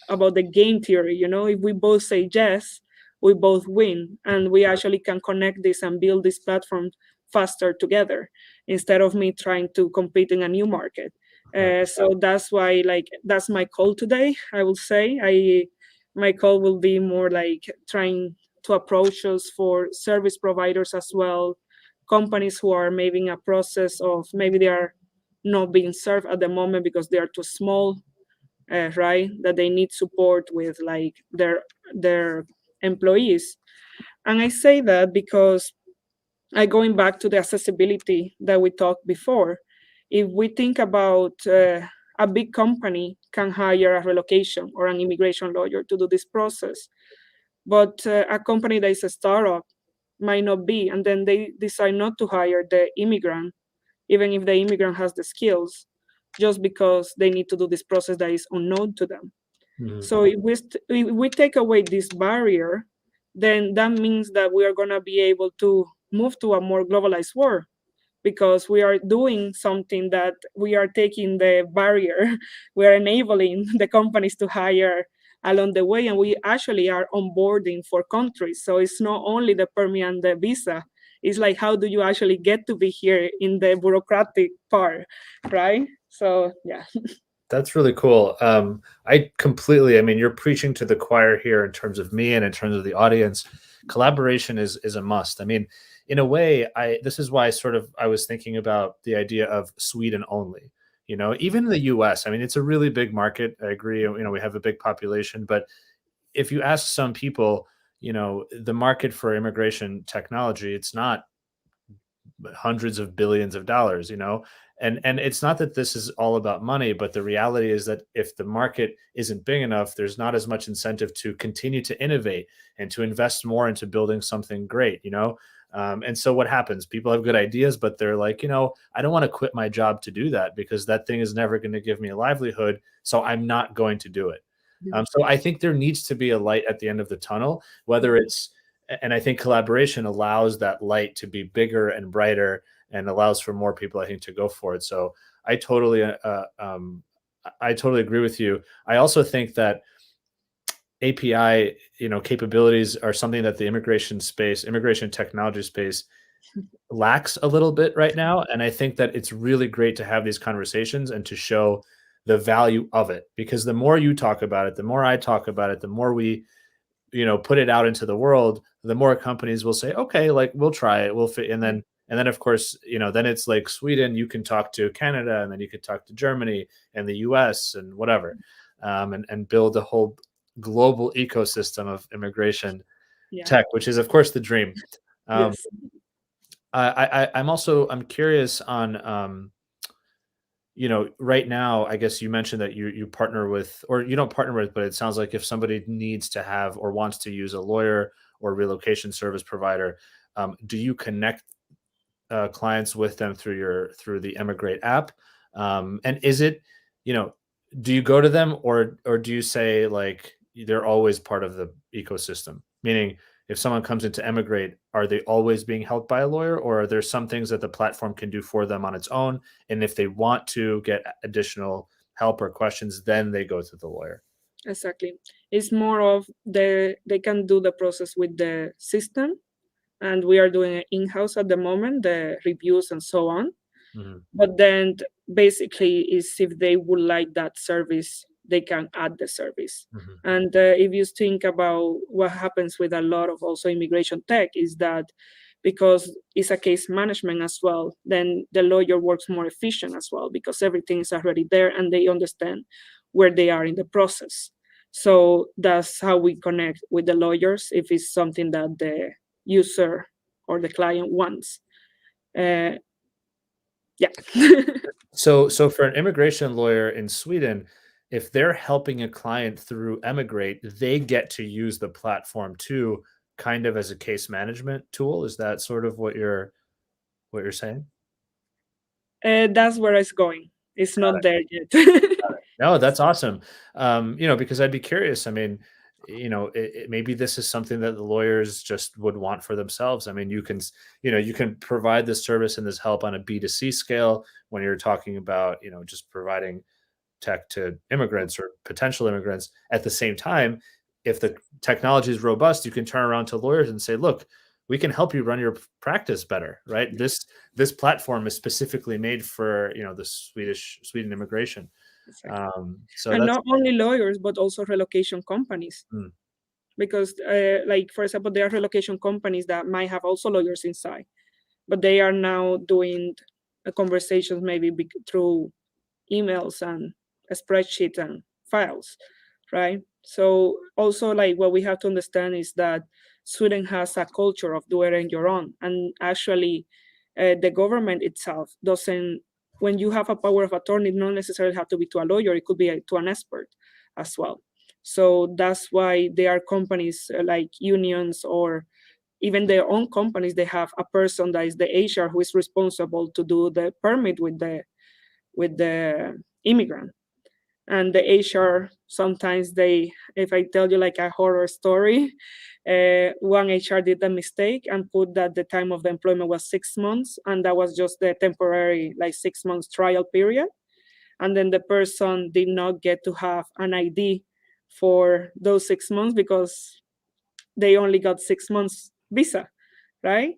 about the game theory, if we both say yes, we both win, and we actually can connect this and build this platform faster together instead of me trying to compete in a new market. Right. So that's why, like, that's my call today. I will say, my call will be more like trying to approach us for service providers as well, companies who are maybe in a process of maybe they are not being served at the moment because they are too small, right? That they need support with like their employees. And I say that because going back to the accessibility that we talked before, if we think about a big company can hire a relocation or an immigration lawyer to do this process, but a company that is a startup might not be, and then they decide not to hire the immigrant, even if the immigrant has the skills, just because they need to do this process that is unknown to them. Mhm. So if we take away this barrier, then that means that we are going to be able to move to a more globalized world, because we are doing something that we are taking the barrier, we are enabling the companies to hire along the way, and we actually are onboarding for countries. So it's not only the permit and the visa, it's like how do you actually get to be here in the bureaucratic part, right? So yeah. That's really cool. I mean, you're preaching to the choir here in terms of me and in terms of the audience. Collaboration is a must. I mean, in a way, this is why I was thinking about the idea of Sweden only. Even in the US, I mean, it's a really big market. I agree. We have a big population, but if you ask some people, the market for immigration technology, it's not hundreds of billions of dollars, and it's not that this is all about money, but the reality is that if the market isn't big enough, there's not as much incentive to continue to innovate and to invest more into building something great. And so what happens, people have good ideas, but they're like, I don't want to quit my job to do that because that thing is never going to give me a livelihood, so I'm not going to do it. So I think there needs to be a light at the end of the tunnel, whether it's, and I think collaboration allows that light to be bigger and brighter and allows for more people, I think, to go for it. So I totally, I totally agree with you. I also think that API, capabilities are something that the immigration technology space lacks a little bit right now. And I think that it's really great to have these conversations and to show the value of it, because the more you talk about it, the more I talk about it, the more we, put it out into the world, the more companies will say, okay, like we'll try it, we'll fit. And then of course, then it's like Sweden, you can talk to Canada, and then you could talk to Germany and the US and whatever, and build a whole global ecosystem of immigration Yeah. tech, which is of course the dream. Um, Yes. I'm curious on, right now, I guess you mentioned that you partner with, or you don't partner with, but it sounds like if somebody needs to have or wants to use a lawyer or relocation service provider, do you connect clients with them through the Emigreat app? And is it, you know, do you go to them, or do you say like they're always part of the ecosystem? Meaning, if someone comes into Emigreat, are they always being helped by a lawyer, or are there some things that the platform can do for them on its own? And if they want to get additional help or questions, then they go to the lawyer. Exactly. It's more of they can do the process with the system, and we are doing it in-house at the moment, the reviews and so on. Mhm. But then basically is if they would like that service, they can add the service. Mhm. And if you think about what happens with a lot of also immigration tech is that because it's a case management as well, then the lawyer works more efficient as well because everything is already there and they understand where they are in the process. So that's how we connect with the lawyers if it's something that the user or the client wants. Uh, yeah. So for an immigration lawyer in Sweden, if they're helping a client through Emigrate, they get to use the platform too, kind of as a case management tool. Is that sort of what you're saying? That's where it's going. It's Got not it. there yet. No, that's awesome. Because I'd be curious. I mean, maybe this is something that the lawyers just would want for themselves. I mean, you can provide this service and this help on a B2C scale when you're talking about, just providing tech to immigrants or potential immigrants. At the same time, if the technology is robust, you can turn around to lawyers and say, "Look, we can help you run your practice better." Right? This platform is specifically made for the Sweden immigration. Exactly. So And that's not only lawyers, but also relocation companies. mm, Because, like, for example, there are relocation companies that might have also lawyers inside, but they are now doing conversations maybe through emails and spreadsheets and files, right? So also like what we have to understand is that Sweden has a culture of do it on your own, and actually, the government itself doesn't. When you have a power of attorney, it not necessarily have to be to a lawyer; it could be to an expert as well. So that's why there are companies like unions or even their own companies. They have a person that is the HR who is responsible to do the permit with the immigrant. And the HR sometimes they, if I tell you like a horror story, one HR did a mistake and put that the time of the employment was 6 months, and that was just the temporary like 6 months trial period. And then the person did not get to have an ID for those 6 months because they only got 6 months visa, right?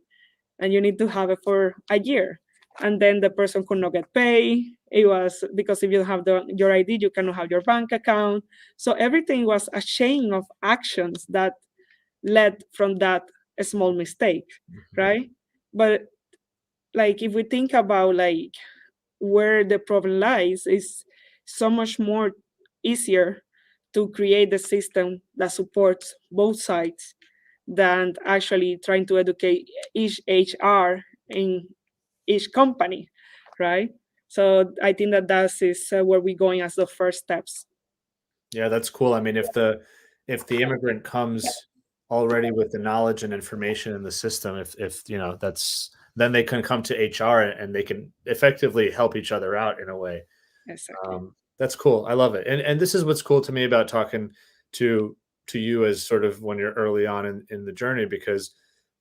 And you need to have it for a year. And then the person could not get paid. It was because if you have your ID, you cannot have your bank account. So everything was a chain of actions that led from that small mistake, mhm. right? But like if we think about like where the problem lies, is so much more easier to create the system that supports both sides than actually trying to educate each HR in each company, right? So I think that that is where we're going as the first steps. Yeah, that's cool. I mean, if the immigrant comes already with the knowledge and information in the system, if that's, then they can come to HR and they can effectively help each other out in a way. Exactly. That's cool. I love it. And this is what's cool to me about talking to to you as sort of when you're early on in the journey, because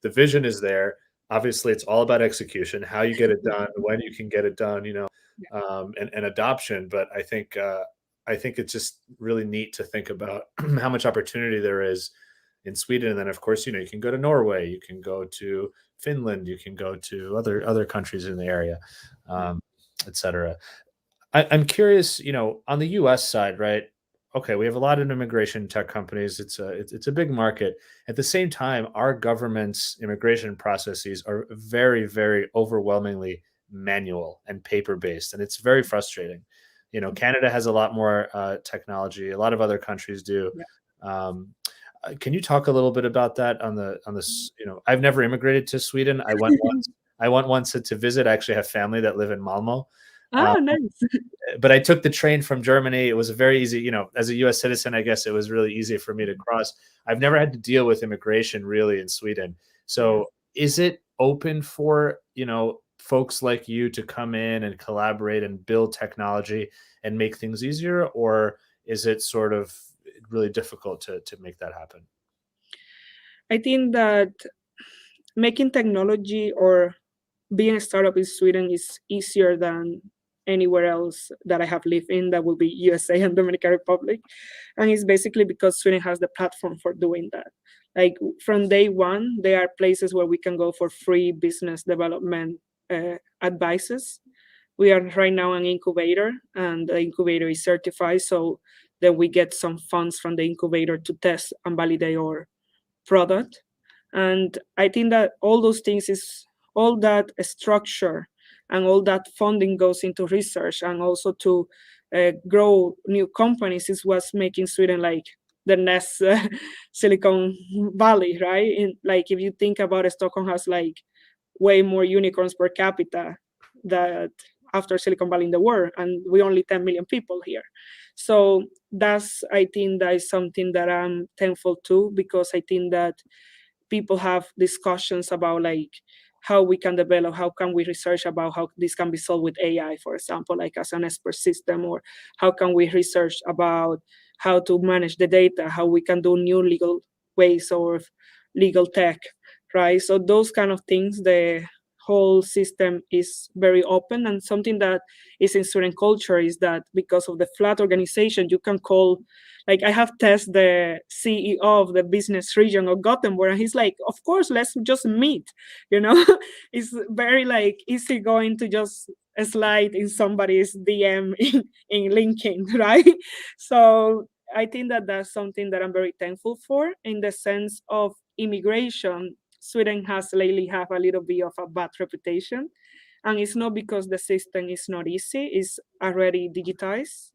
the vision is there. Obviously, it's all about execution, how you get it done, when you can get it done, and adoption. But I think it's just really neat to think about how much opportunity there is in Sweden. And then, of course, you can go to Norway, you can go to Finland, you can go to other countries in the area, um, et cetera. I'm curious, on the U.S. side, right? Okay, we have a lot of immigration tech companies. It's a big market. At the same time, our government's immigration processes are very, very overwhelmingly manual and paper based, and it's very frustrating. Canada has a lot more technology. A lot of other countries do. Yeah. Um, can you talk a little bit about that on this? I've never immigrated to Sweden. I went once. I went once to visit. I actually have family that live in Malmo. Oh, nice. But I took the train from Germany. It was a very easy, as a US citizen, I guess it was really easy for me to cross. I've never had to deal with immigration really in Sweden. So is it open for, folks like you to come in and collaborate and build technology and make things easier? Or is it sort of really difficult to make that happen? I think that making technology or being a startup in Sweden is easier than anywhere else that I have lived in. That will be USA and Dominican Republic. And it's basically because Sweden has the platform for doing that. Like from day one, there are places where we can go for free business development advices. We are right now an incubator, and the incubator is certified. So then we get some funds from the incubator to test and validate our product. And I think that all those things is all that structure and all that funding goes into research and also to grow new companies is what's making Sweden like the next Silicon Valley, right? Like if you think about it, Stockholm has like way more unicorns per capita that after Silicon Valley in the world, and we only 10 million people here. So I think that is something that I'm thankful to, because I think that people have discussions about like how we can develop, how can we research about how this can be solved with AI, for example, like as an expert system, or how can we research about how to manage the data, how we can do new legal ways or legal tech, right? So those kind of things, the whole system is very open. And something that is in student culture is that because of the flat organization, you can call, like I have tested the CEO of the business region of Gothenburg, and he's like, of course, let's just meet. It's very like easy going to just slide in somebody's DM in LinkedIn, right? So I think that that's something that I'm very thankful for. In the sense of immigration, Sweden has lately have a little bit of a bad reputation, and it's not because the system is not easy; it's already digitized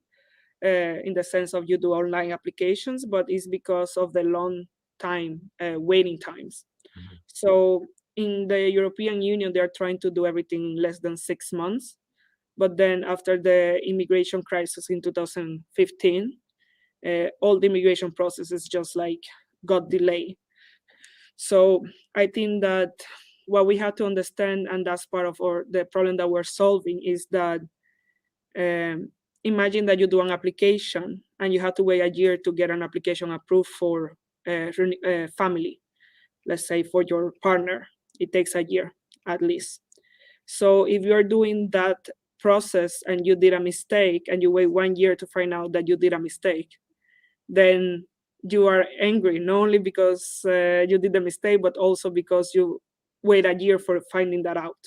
in the sense of you do online applications, but it's because of the long time waiting times. Mhm. So in the European Union, they are trying to do everything in less than 6 months. But then after the immigration crisis in 2015, all the immigration processes just like got delayed. So I think that what we have to understand, and that's part of the problem that we're solving, is that imagine that you do an application and you have to wait a year to get an application approved for family, let's say for your partner. It takes a year at least. So if you're doing that process and you did a mistake and you wait 1 year to find out that you did a mistake, then you are angry, not only because you did the mistake, but also because you wait a year for finding that out.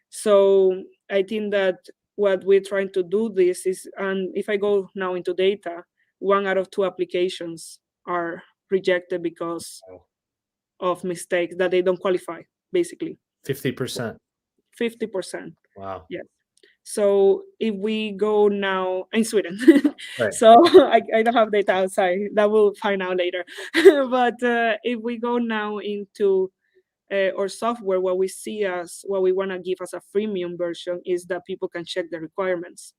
So I think that what we're trying to do this is, and if I go now into data, 1 out of 2 applications are rejected because Wow. of mistakes that they don't qualify, basically. 50%. 50%. Wow. Yes. So if we go now in Sweden, Right. so I don't have data outside, that we'll find out later. But if we go now into or software, what we see as what we want to give as a freemium version is that people can check the requirements.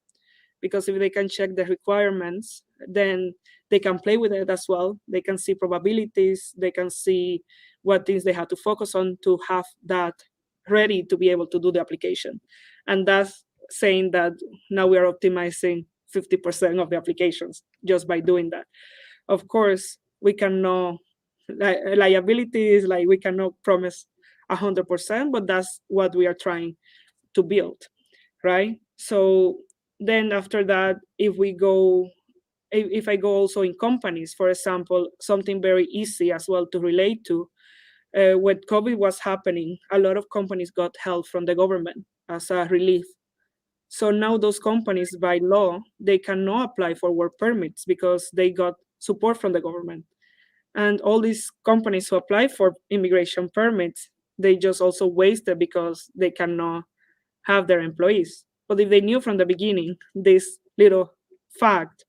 Because if they can check the requirements, then they can play with it as well. They can see probabilities, they can see what things they have to focus on to have that ready to be able to do the application. And that's saying that now we are optimizing 50% of the applications just by doing that. Of course, we cannot liabilities, like we cannot promise 100%, but that's what we are trying to build, right? So then after that, if I go also in companies, for example, something very easy as well to relate to, when COVID was happening, a lot of companies got help from the government as a relief. So now those companies, by law, they cannot apply for work permits because they got support from the government. And all these companies who apply for immigration permits, they just also waste it because they cannot have their employees. But if they knew from the beginning this little fact,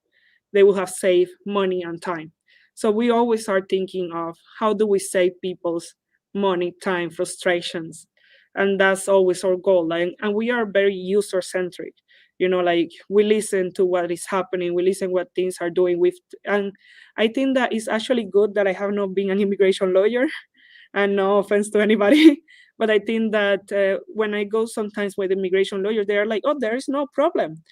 they will have saved money and time. So we always are thinking of how do we save people's money, time, frustrations. And that's always our goal. And we are very user centric. Like we listen to what is happening, we listen what things are doing with, and I think that it's actually good that I have not been an immigration lawyer, and no offense to anybody, but I think that when I go sometimes with immigration lawyers, they are like, oh, there is no problem,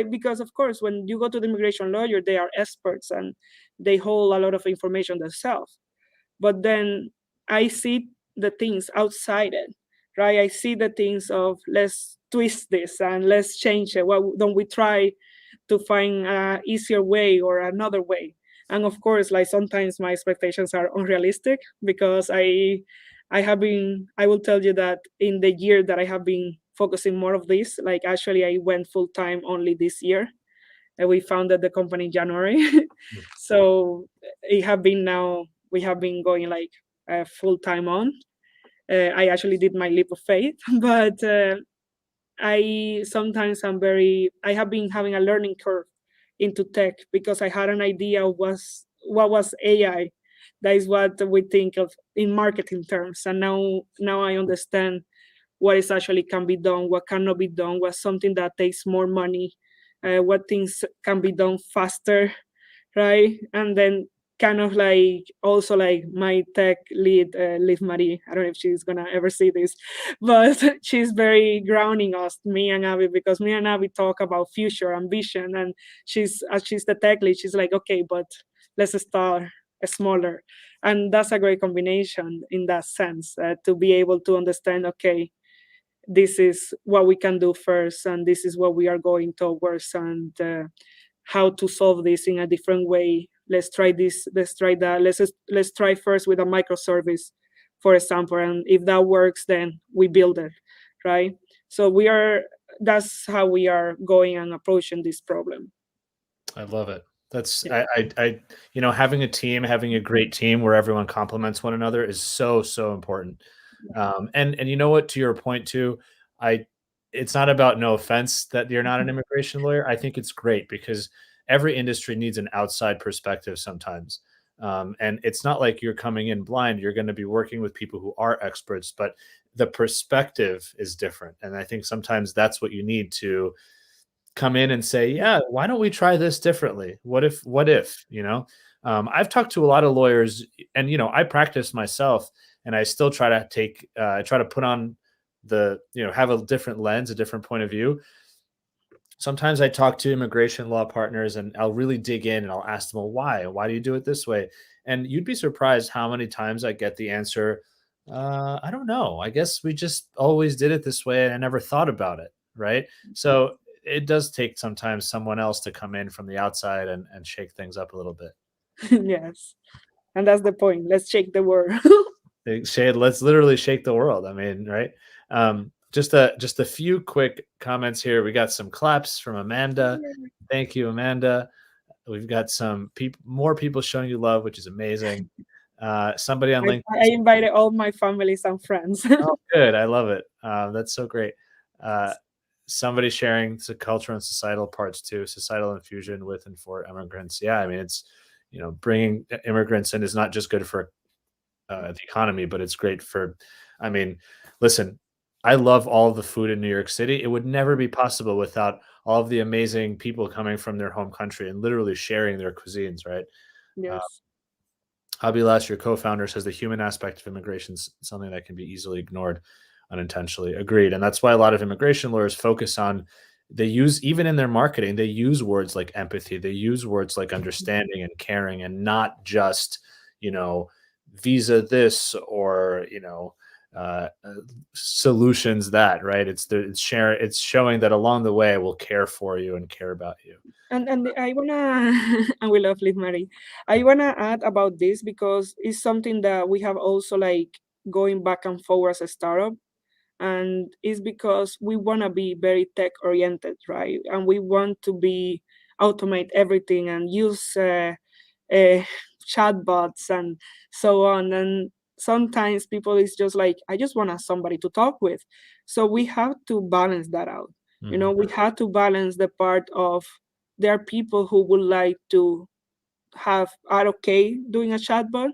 because of course, when you go to the immigration lawyer, they are experts and they hold a lot of information themselves. But then I see the things outside it, right? I see the things of let's twist this and let's change it. Why don't we try to find a easier way or another way? And of course, like sometimes my expectations are unrealistic because I will tell you that in the year that I have been focusing more of this, like actually I went full time only this year, and we founded the company in January. So it have been now we have been going like full time on. I actually did my leap of faith, but I have been having a learning curve into tech because I had an idea of what was AI. That is what we think of in marketing terms, and now I understand what is actually can be done, what cannot be done, what's something that takes more money, what things can be done faster, right? And then kind of like also like my tech lead, Liv Marie. I don't know if she's gonna ever see this, but she's very grounding us, me and Abby, because me and Abby talk about future ambition, and she's the tech lead. She's like, okay, but let's start smaller, and that's a great combination in that sense, to be able to understand, okay, this is what we can do first and this is what we are going towards, and how to solve this in a different way. Let's try this, let's try that, let's try first with a microservice, for example, and if that works, then we build it, right? So that's how we are going and approaching this problem. I love it. That's Yeah. having a team, having a great team where everyone complements one another is so, so important. And you know what, to your point too, I it's not about, no offense, that you're not an immigration lawyer. I think it's great because every industry needs an outside perspective sometimes. And it's not like you're coming in blind. You're going to be working with people who are experts, but the perspective is different. And I think sometimes that's what you need to come in and say, yeah, why don't we try this differently? What if, I've talked to a lot of lawyers, and, I practice myself, and I still try to put on have a different lens, a different point of view. Sometimes I talk to immigration law partners and I'll really dig in and I'll ask them, well, why do you do it this way? And you'd be surprised how many times I get the answer, I don't know. I guess we just always did it this way and I never thought about it. Right. So it does take sometimes someone else to come in from the outside and shake things up a little bit. Yes, and that's the point. Let's shake the world. Let's literally shake the world. I mean, right? Just a few quick comments here. We got some claps from Amanda. Thank you, Amanda. We've got more people showing you love, which is amazing. Somebody on LinkedIn. I invited all my families and friends. Oh, good. I love it. That's so great. Somebody sharing the cultural and societal parts too. Societal infusion with and for immigrants. Yeah, I mean, it's bringing immigrants in is not just good for the economy, but it's great for. I mean, listen, I love all of the food in New York City. It would never be possible without all of the amazing people coming from their home country and literally sharing their cuisines, right? Yes. Abilash, your co-founder, says the human aspect of immigration is something that can be easily ignored unintentionally. Agreed. And that's why a lot of immigration lawyers focus on they use, even in their marketing, they use words like empathy, they use words like understanding and caring, and not just, you know, visa this, or, solutions that, right? It's showing that along the way we'll care for you and care about you. And I wanna and we love Liv Marie. I wanna add about this because it's something that we have also like going back and forward as a startup, and it's because we wanna be very tech oriented, right? And we want to be automate everything and use uh, chatbots and so on. And sometimes people is just like, I just want somebody to talk with. So we have to balance that out. You Mhm. know, we have to balance the part of there are people who would like to have are okay doing a chatbot,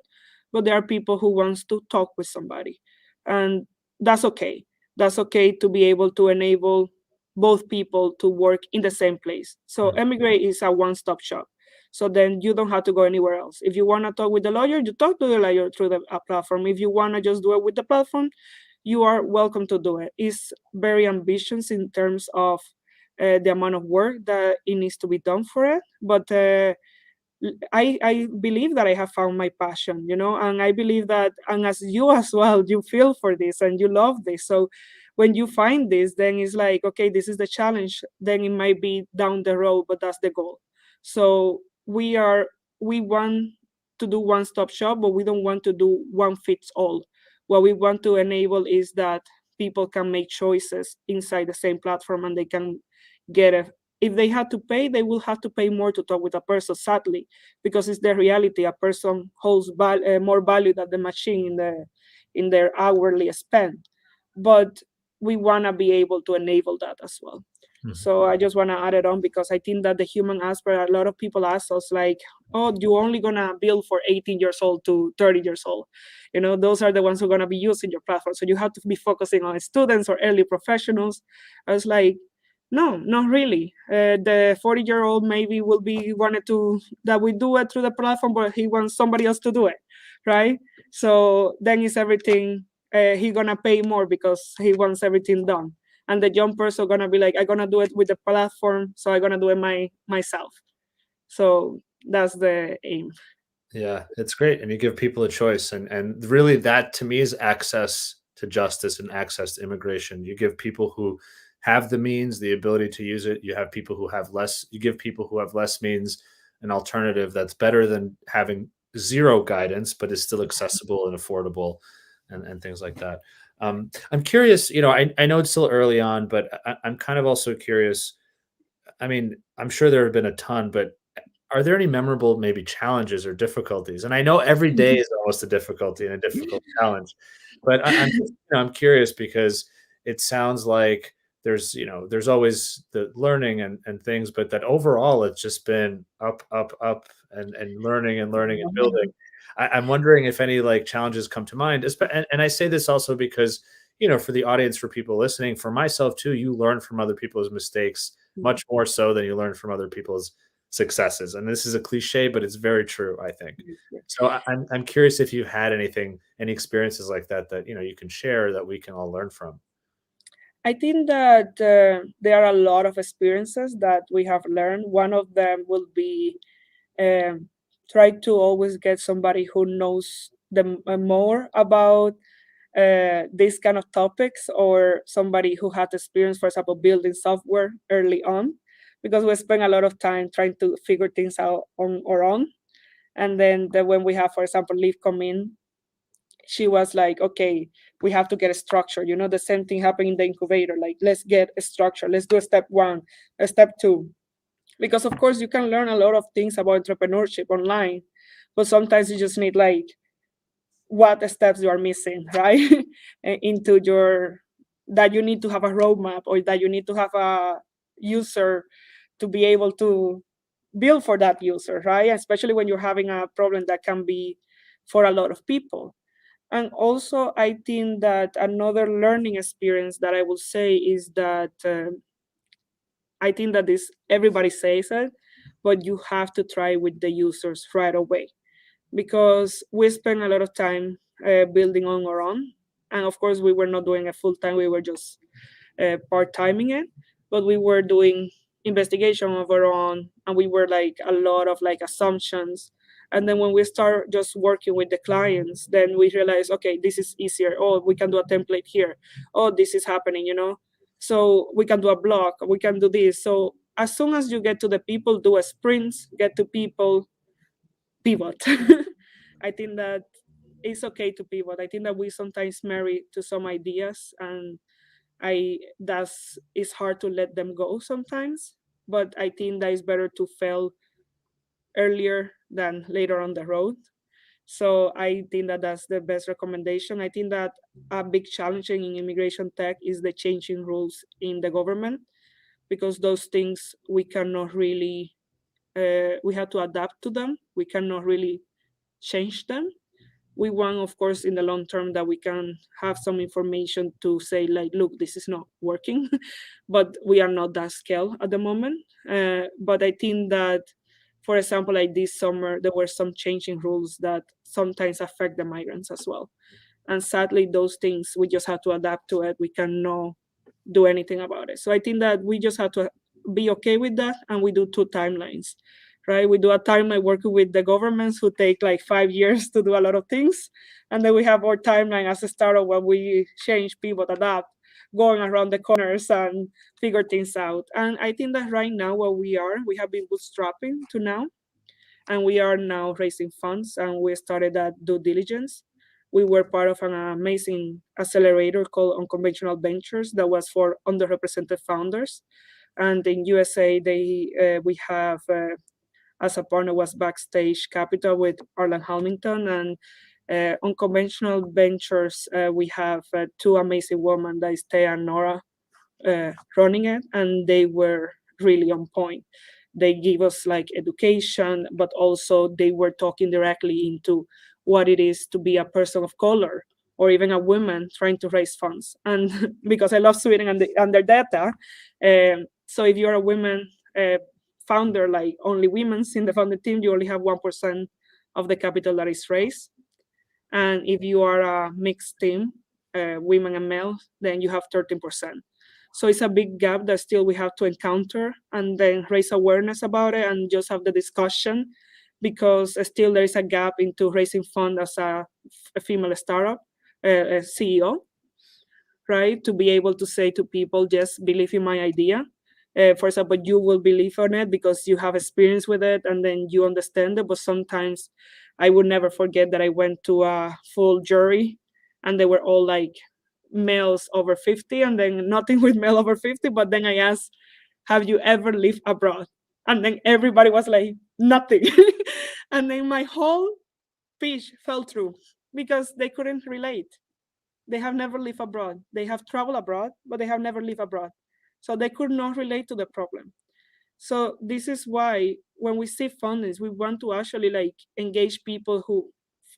but there are people who wants to talk with somebody, and that's okay. That's okay to be able to enable both people to work in the same place. So Mhm. Emigrate is a one-stop shop. So then you don't have to go anywhere else. If you want to talk with the lawyer, you talk to the lawyer through the platform. If you want to just do it with the platform, you are welcome to do it. It's very ambitious in terms of the amount of work that it needs to be done for it, but I believe that I have found my passion, you know, and I believe that, and as you as well, you feel for this and you love this. So when you find this, then it's like, okay, this is the challenge. Then it might be down the road, but that's the goal. So we want to do one stop shop, but we don't want to do one fits all. What we want to enable is that people can make choices inside the same platform and they can get a if they had to pay, they will have to pay more to talk with a person, sadly, because it's the reality. A person holds more value than the machine in their hourly spend. But we want to be able to enable that as well. Mhm. So I just want to add it on because I think that the human aspect, a lot of people ask us like, oh, you're only going to build for 18 years old to 30 years old. You know, those are the ones who are going to be using your platform. So you have to be focusing on students or early professionals. I was like, no, not really. The 40-year-old maybe will be wanted to that we do it through the platform, but he wants somebody else to do it, right? So then it's everything. He gonna pay more because he wants everything done, and the young person gonna be like, I'm gonna do it with the platform, so I'm gonna do it myself. So that's the aim. Yeah, it's great, and you give people a choice, and really that to me is access to justice and access to immigration. You give people who have the means the ability to use it. You have people who have less. You give people who have less means an alternative that's better than having zero guidance, but is still accessible and affordable, and things like that. I'm curious. I know it's still early on, but I'm kind of also curious. I mean, I'm sure there have been a ton, but are there any memorable maybe challenges or difficulties? And I know every day is almost a difficulty and a difficult challenge, but I'm just, I'm curious because it sounds like there's always the learning and things, but that overall it's just been up, up, up, and learning and learning and building. I'm wondering if any like challenges come to mind. And I say this also because for the audience, for people listening, for myself too, you learn from other people's mistakes much more so than you learn from other people's successes. And this is a cliche, but it's very true, I think. So I'm curious if you had any experiences like that you can share that we can all learn from. I think that there are a lot of experiences that we have learned. One of them will be um, try to always get somebody who knows more about these kind of topics, or somebody who had experience, for example, building software early on, because we spend a lot of time trying to figure things out on our own. And then when we have, for example, Liv come in, she was like, okay, we have to get a structure. You know, the same thing happened in the incubator. Like, let's get a structure. Let's do a step one, a step two, because of course you can learn a lot of things about entrepreneurship online, but sometimes you just need like what steps you are missing, right? Into your that you need to have a roadmap, or that you need to have a user to be able to build for that user, right? Especially when you're having a problem that can be for a lot of people. And also I think that another learning experience that I will say is that I think that this everybody says it, but you have to try with the users right away, because we spent a lot of time building on our own. And of course, we were not doing it full time, we were just part timing it. but we were doing investigation of our own, and we were like a lot of like assumptions. And then when we start just working with the clients, then we realize, okay, this is easier. Oh, we can do a template here. Oh, this is happening, so we can do a blog, we can do this. So as soon as you get to the people, do a sprints, get to people, pivot. I think that it's okay to pivot. I think that we sometimes marry to some ideas, and that's it's hard to let them go sometimes. But I think that it's better to fail earlier than later on the road. So I think that that's the best recommendation. I think that a big challenge in immigration tech is the changing rules in the government, because those things we cannot really, we have to adapt to them. We cannot really change them. We want, of course, in the long term that we can have some information to say like, look, this is not working, but we are not that scale at the moment. But I think that, for example, like this summer, there were some changing rules that sometimes affect the migrants as well. And sadly, those things, we just have to adapt to it. We cannot do anything about it. So I think that we just have to be okay with that. And we do two timelines, right? We do a timeline working with the governments who take like 5 years to do a lot of things. And then we have our timeline as a startup where we change, pivot, adapt, going around the corners and figure things out. And I think that right now where we have been bootstrapping to now, and we are now raising funds, and we started that due diligence. We were part of an amazing accelerator called Unconventional Ventures that was for underrepresented founders. And in USA, we have as a partner was Backstage Capital with Arlan Hamilton, and Unconventional Ventures. We have two amazing women, that is Thea and Nora, running it, and they were really on point. They give us like education, but also they were talking directly into what it is to be a person of color or even a woman trying to raise funds. And because I love Sweden and their data, so if you're a woman founder, like only women's in the founder team, you only have 1% of the capital that is raised. And if you are a mixed team, women and male, then you have 13%. So it's a big gap that still we have to encounter, and then raise awareness about it and just have the discussion, because still there is a gap into raising fund as a female startup a CEO, right? To be able to say to people, just believe in my idea. For example, you will believe on it because you have experience with it and then you understand it. But sometimes I would never forget that I went to a full jury and they were all like males over 50, and then nothing with male over 50. But then I asked, have you ever lived abroad? And then everybody was like, nothing. And then my whole pitch fell through because they couldn't relate. They have never lived abroad. They have traveled abroad, but they have never lived abroad. So they could not relate to the problem. So this is why when we see fundings, we want to actually like engage people who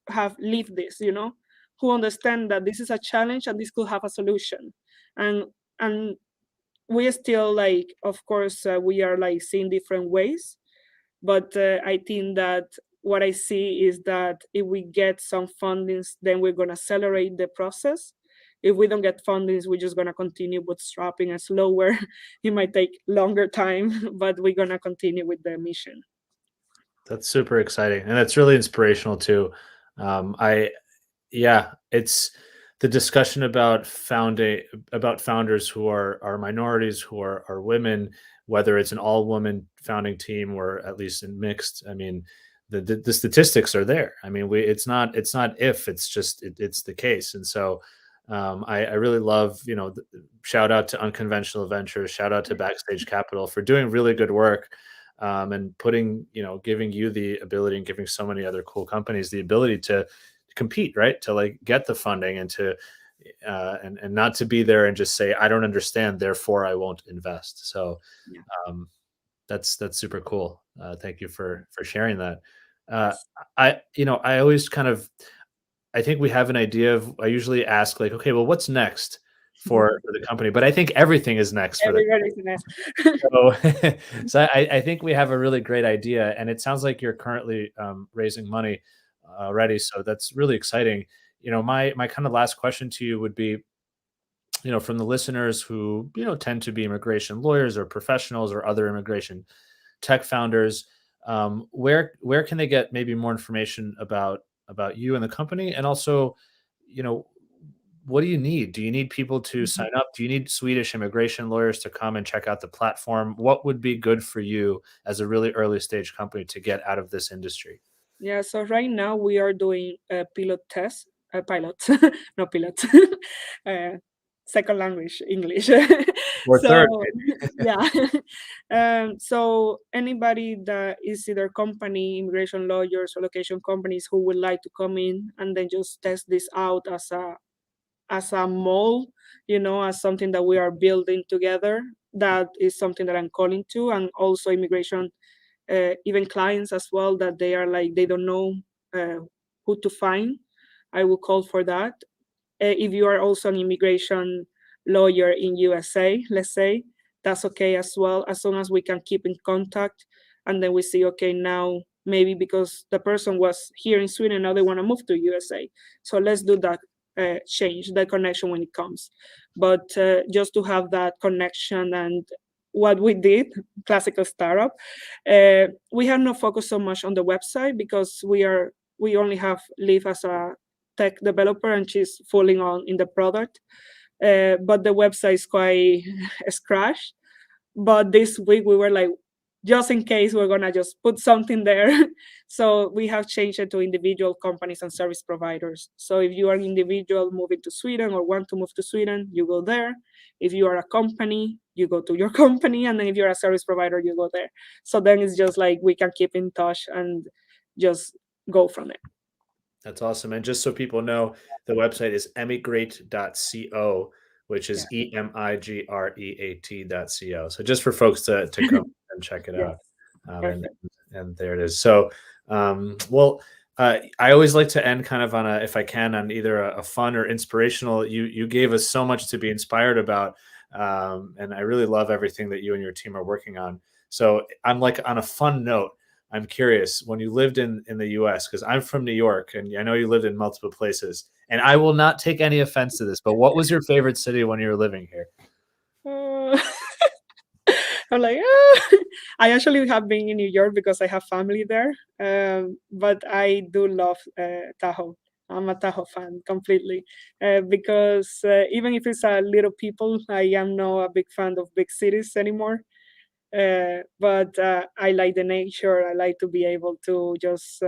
have lived this, who understand that this is a challenge and this could have a solution. And we still like, of course, we are like seeing different ways, but I think that what I see is that if we get some fundings, then we're going to accelerate the process. If we don't get fundings, we're just going to continue bootstrapping and slower. It might take longer time, but we're going to continue with the mission. That's super exciting, and that's really inspirational too. I Yeah, it's the discussion about founders who are minorities, who are women, whether it's an all woman founding team or at least in mixed. I mean, the statistics are there. I mean, it's not if, it's just it's the case. And so I really love, shout out to Unconventional Ventures, shout out to Backstage Capital for doing really good work, and putting, giving you the ability and giving so many other cool companies the ability to compete, right? To like get the funding and to and not to be there and just say, I don't understand, therefore I won't invest. So Yeah. that's super cool. Thank you for sharing that. Uh, Yes. I always kind of, I think we have an idea of, I usually ask like, okay, well, what's next for the company? But I think everything is next for the Everybody's an ass. so, so I think we have a really great idea, and it sounds like you're currently raising money already. So that's really exciting. My kind of last question to you would be, from the listeners who, tend to be immigration lawyers or professionals or other immigration tech founders, where can they get maybe more information about you and the company? And also, you know, what do you need? Do you need people to Mhm. sign up? Do you need Swedish immigration lawyers to come and check out the platform? What would be good for you as a really early stage company to get out of this industry? Yeah, so right now we are doing a pilot test, a pilot, no pilot, uh, second language, English. Or third, So yeah, so anybody that is either company, immigration lawyers, or location companies who would like to come in and then just test this out as a mall, as something that we are building together. That is something that I'm calling to, and also immigration, even clients as well, that they are like they don't know uh, who to find. I will call for that. If you are also an immigration lawyer in USA, let's say, that's okay as well, as long as we can keep in contact, and then we see, okay, now maybe because the person was here in Sweden, now they want to move to USA, so let's do that, change the connection when it comes. But just to have that connection, and what we did, classical startup, we have not focused so much on the website because we only have Liv as a tech developer and she's fully on in the product. But the website is quite scratched. But this week we were like, just in case, we're gonna just put something there. So we have changed it to individual companies and service providers. So if you are an individual moving to Sweden or want to move to Sweden, you go there. If you are a company, you go to your company, and then if you're a service provider, you go there. So then it's just like we can keep in touch and just go from it. That's awesome. And just so people know, the website is emigreat.co, which Yeah. is emigreat.co. So just for folks to come and check it Yes. out. And Perfect. and there it is. So, well, I always like to end kind of on if I can, on either a fun or inspirational. You gave us so much to be inspired about, and I really love everything that you and your team are working on. So I'm like on a fun note. I'm curious, when you lived in the US, because I'm from New York and I know you lived in multiple places, and I will not take any offense to this, but what was your favorite city when you were living here? Uh, I'm like, ah. I actually have been in New York because I have family there. But I do love Tahoe. I'm a Tahoe fan completely, because even if it's a little people, I am not a big fan of big cities anymore. But I like the nature. I like to be able to just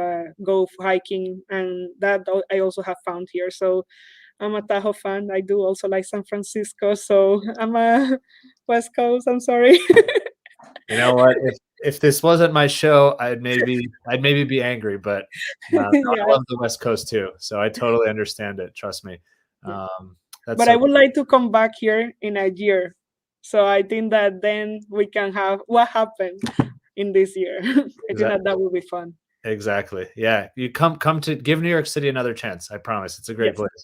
go hiking, and I also have found here. So I'm a Tahoe fan. I do also like San Francisco. So I'm a West Coast. I'm sorry. You know what? If this wasn't my show, I'd maybe be angry, but I Yes, love the West Coast too, so I totally understand it. Trust me. yeah. That's But I so would like to come back here in a year. So I think that then we can have what happened in this year. I think exactly. that that will be fun. Exactly. Yeah, you come to give New York City another chance. I promise. It's a great Yes, place.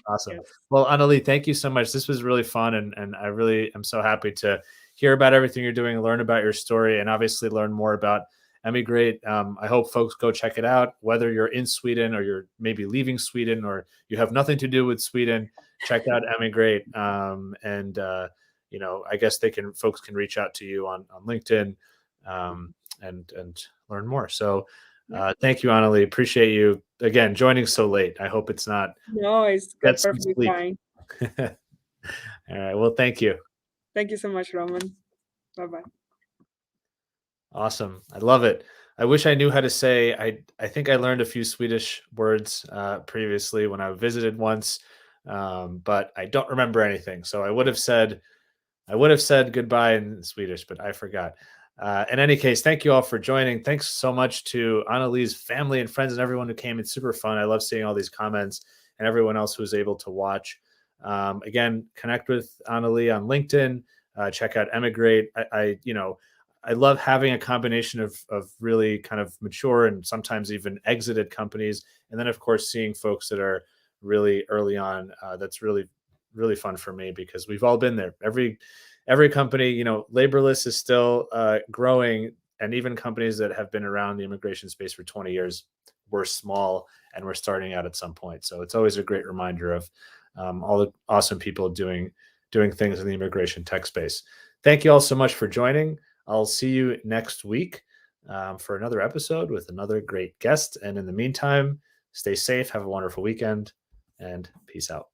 Awesome. yes, Well, Anali, thank you so much. This was really fun, and I really am so happy to hear about everything you're doing, learn about your story, and obviously learn more about Emigrate. I hope folks go check it out, whether you're in Sweden or you're maybe leaving Sweden or you have nothing to do with Sweden. Check out Emigrate, and I guess folks can reach out to you on LinkedIn, and learn more. So. yeah. Thank you, Annalie. Appreciate you again joining so late. I hope it's not No, it's get some perfectly sleep. fine. All right. Well, thank you. Thank you so much, Roman. Bye bye. Awesome. I love it. I wish I knew how to say. I think I learned a few Swedish words previously when I visited once, but I don't remember anything. So I would have said goodbye in Swedish, but I forgot. In any case, thank you all for joining. Thanks so much to Annalie's family and friends and everyone who came. It's super fun. I love seeing all these comments and everyone else who was able to watch. Again, connect with Annalie on LinkedIn. Check out Emigrate. I love having a combination of really kind of mature and sometimes even exited companies, and then of course seeing folks that are really early on. That's really fun for me because we've all been there. Every company, laborless is still growing, and even companies that have been around the immigration space for 20 years were small and we're starting out at some point. So it's always a great reminder of all the awesome people doing things in the immigration tech space. Thank you all so much for joining. I'll see you next week for another episode with another great guest. And in the meantime, stay safe, have a wonderful weekend, and peace out.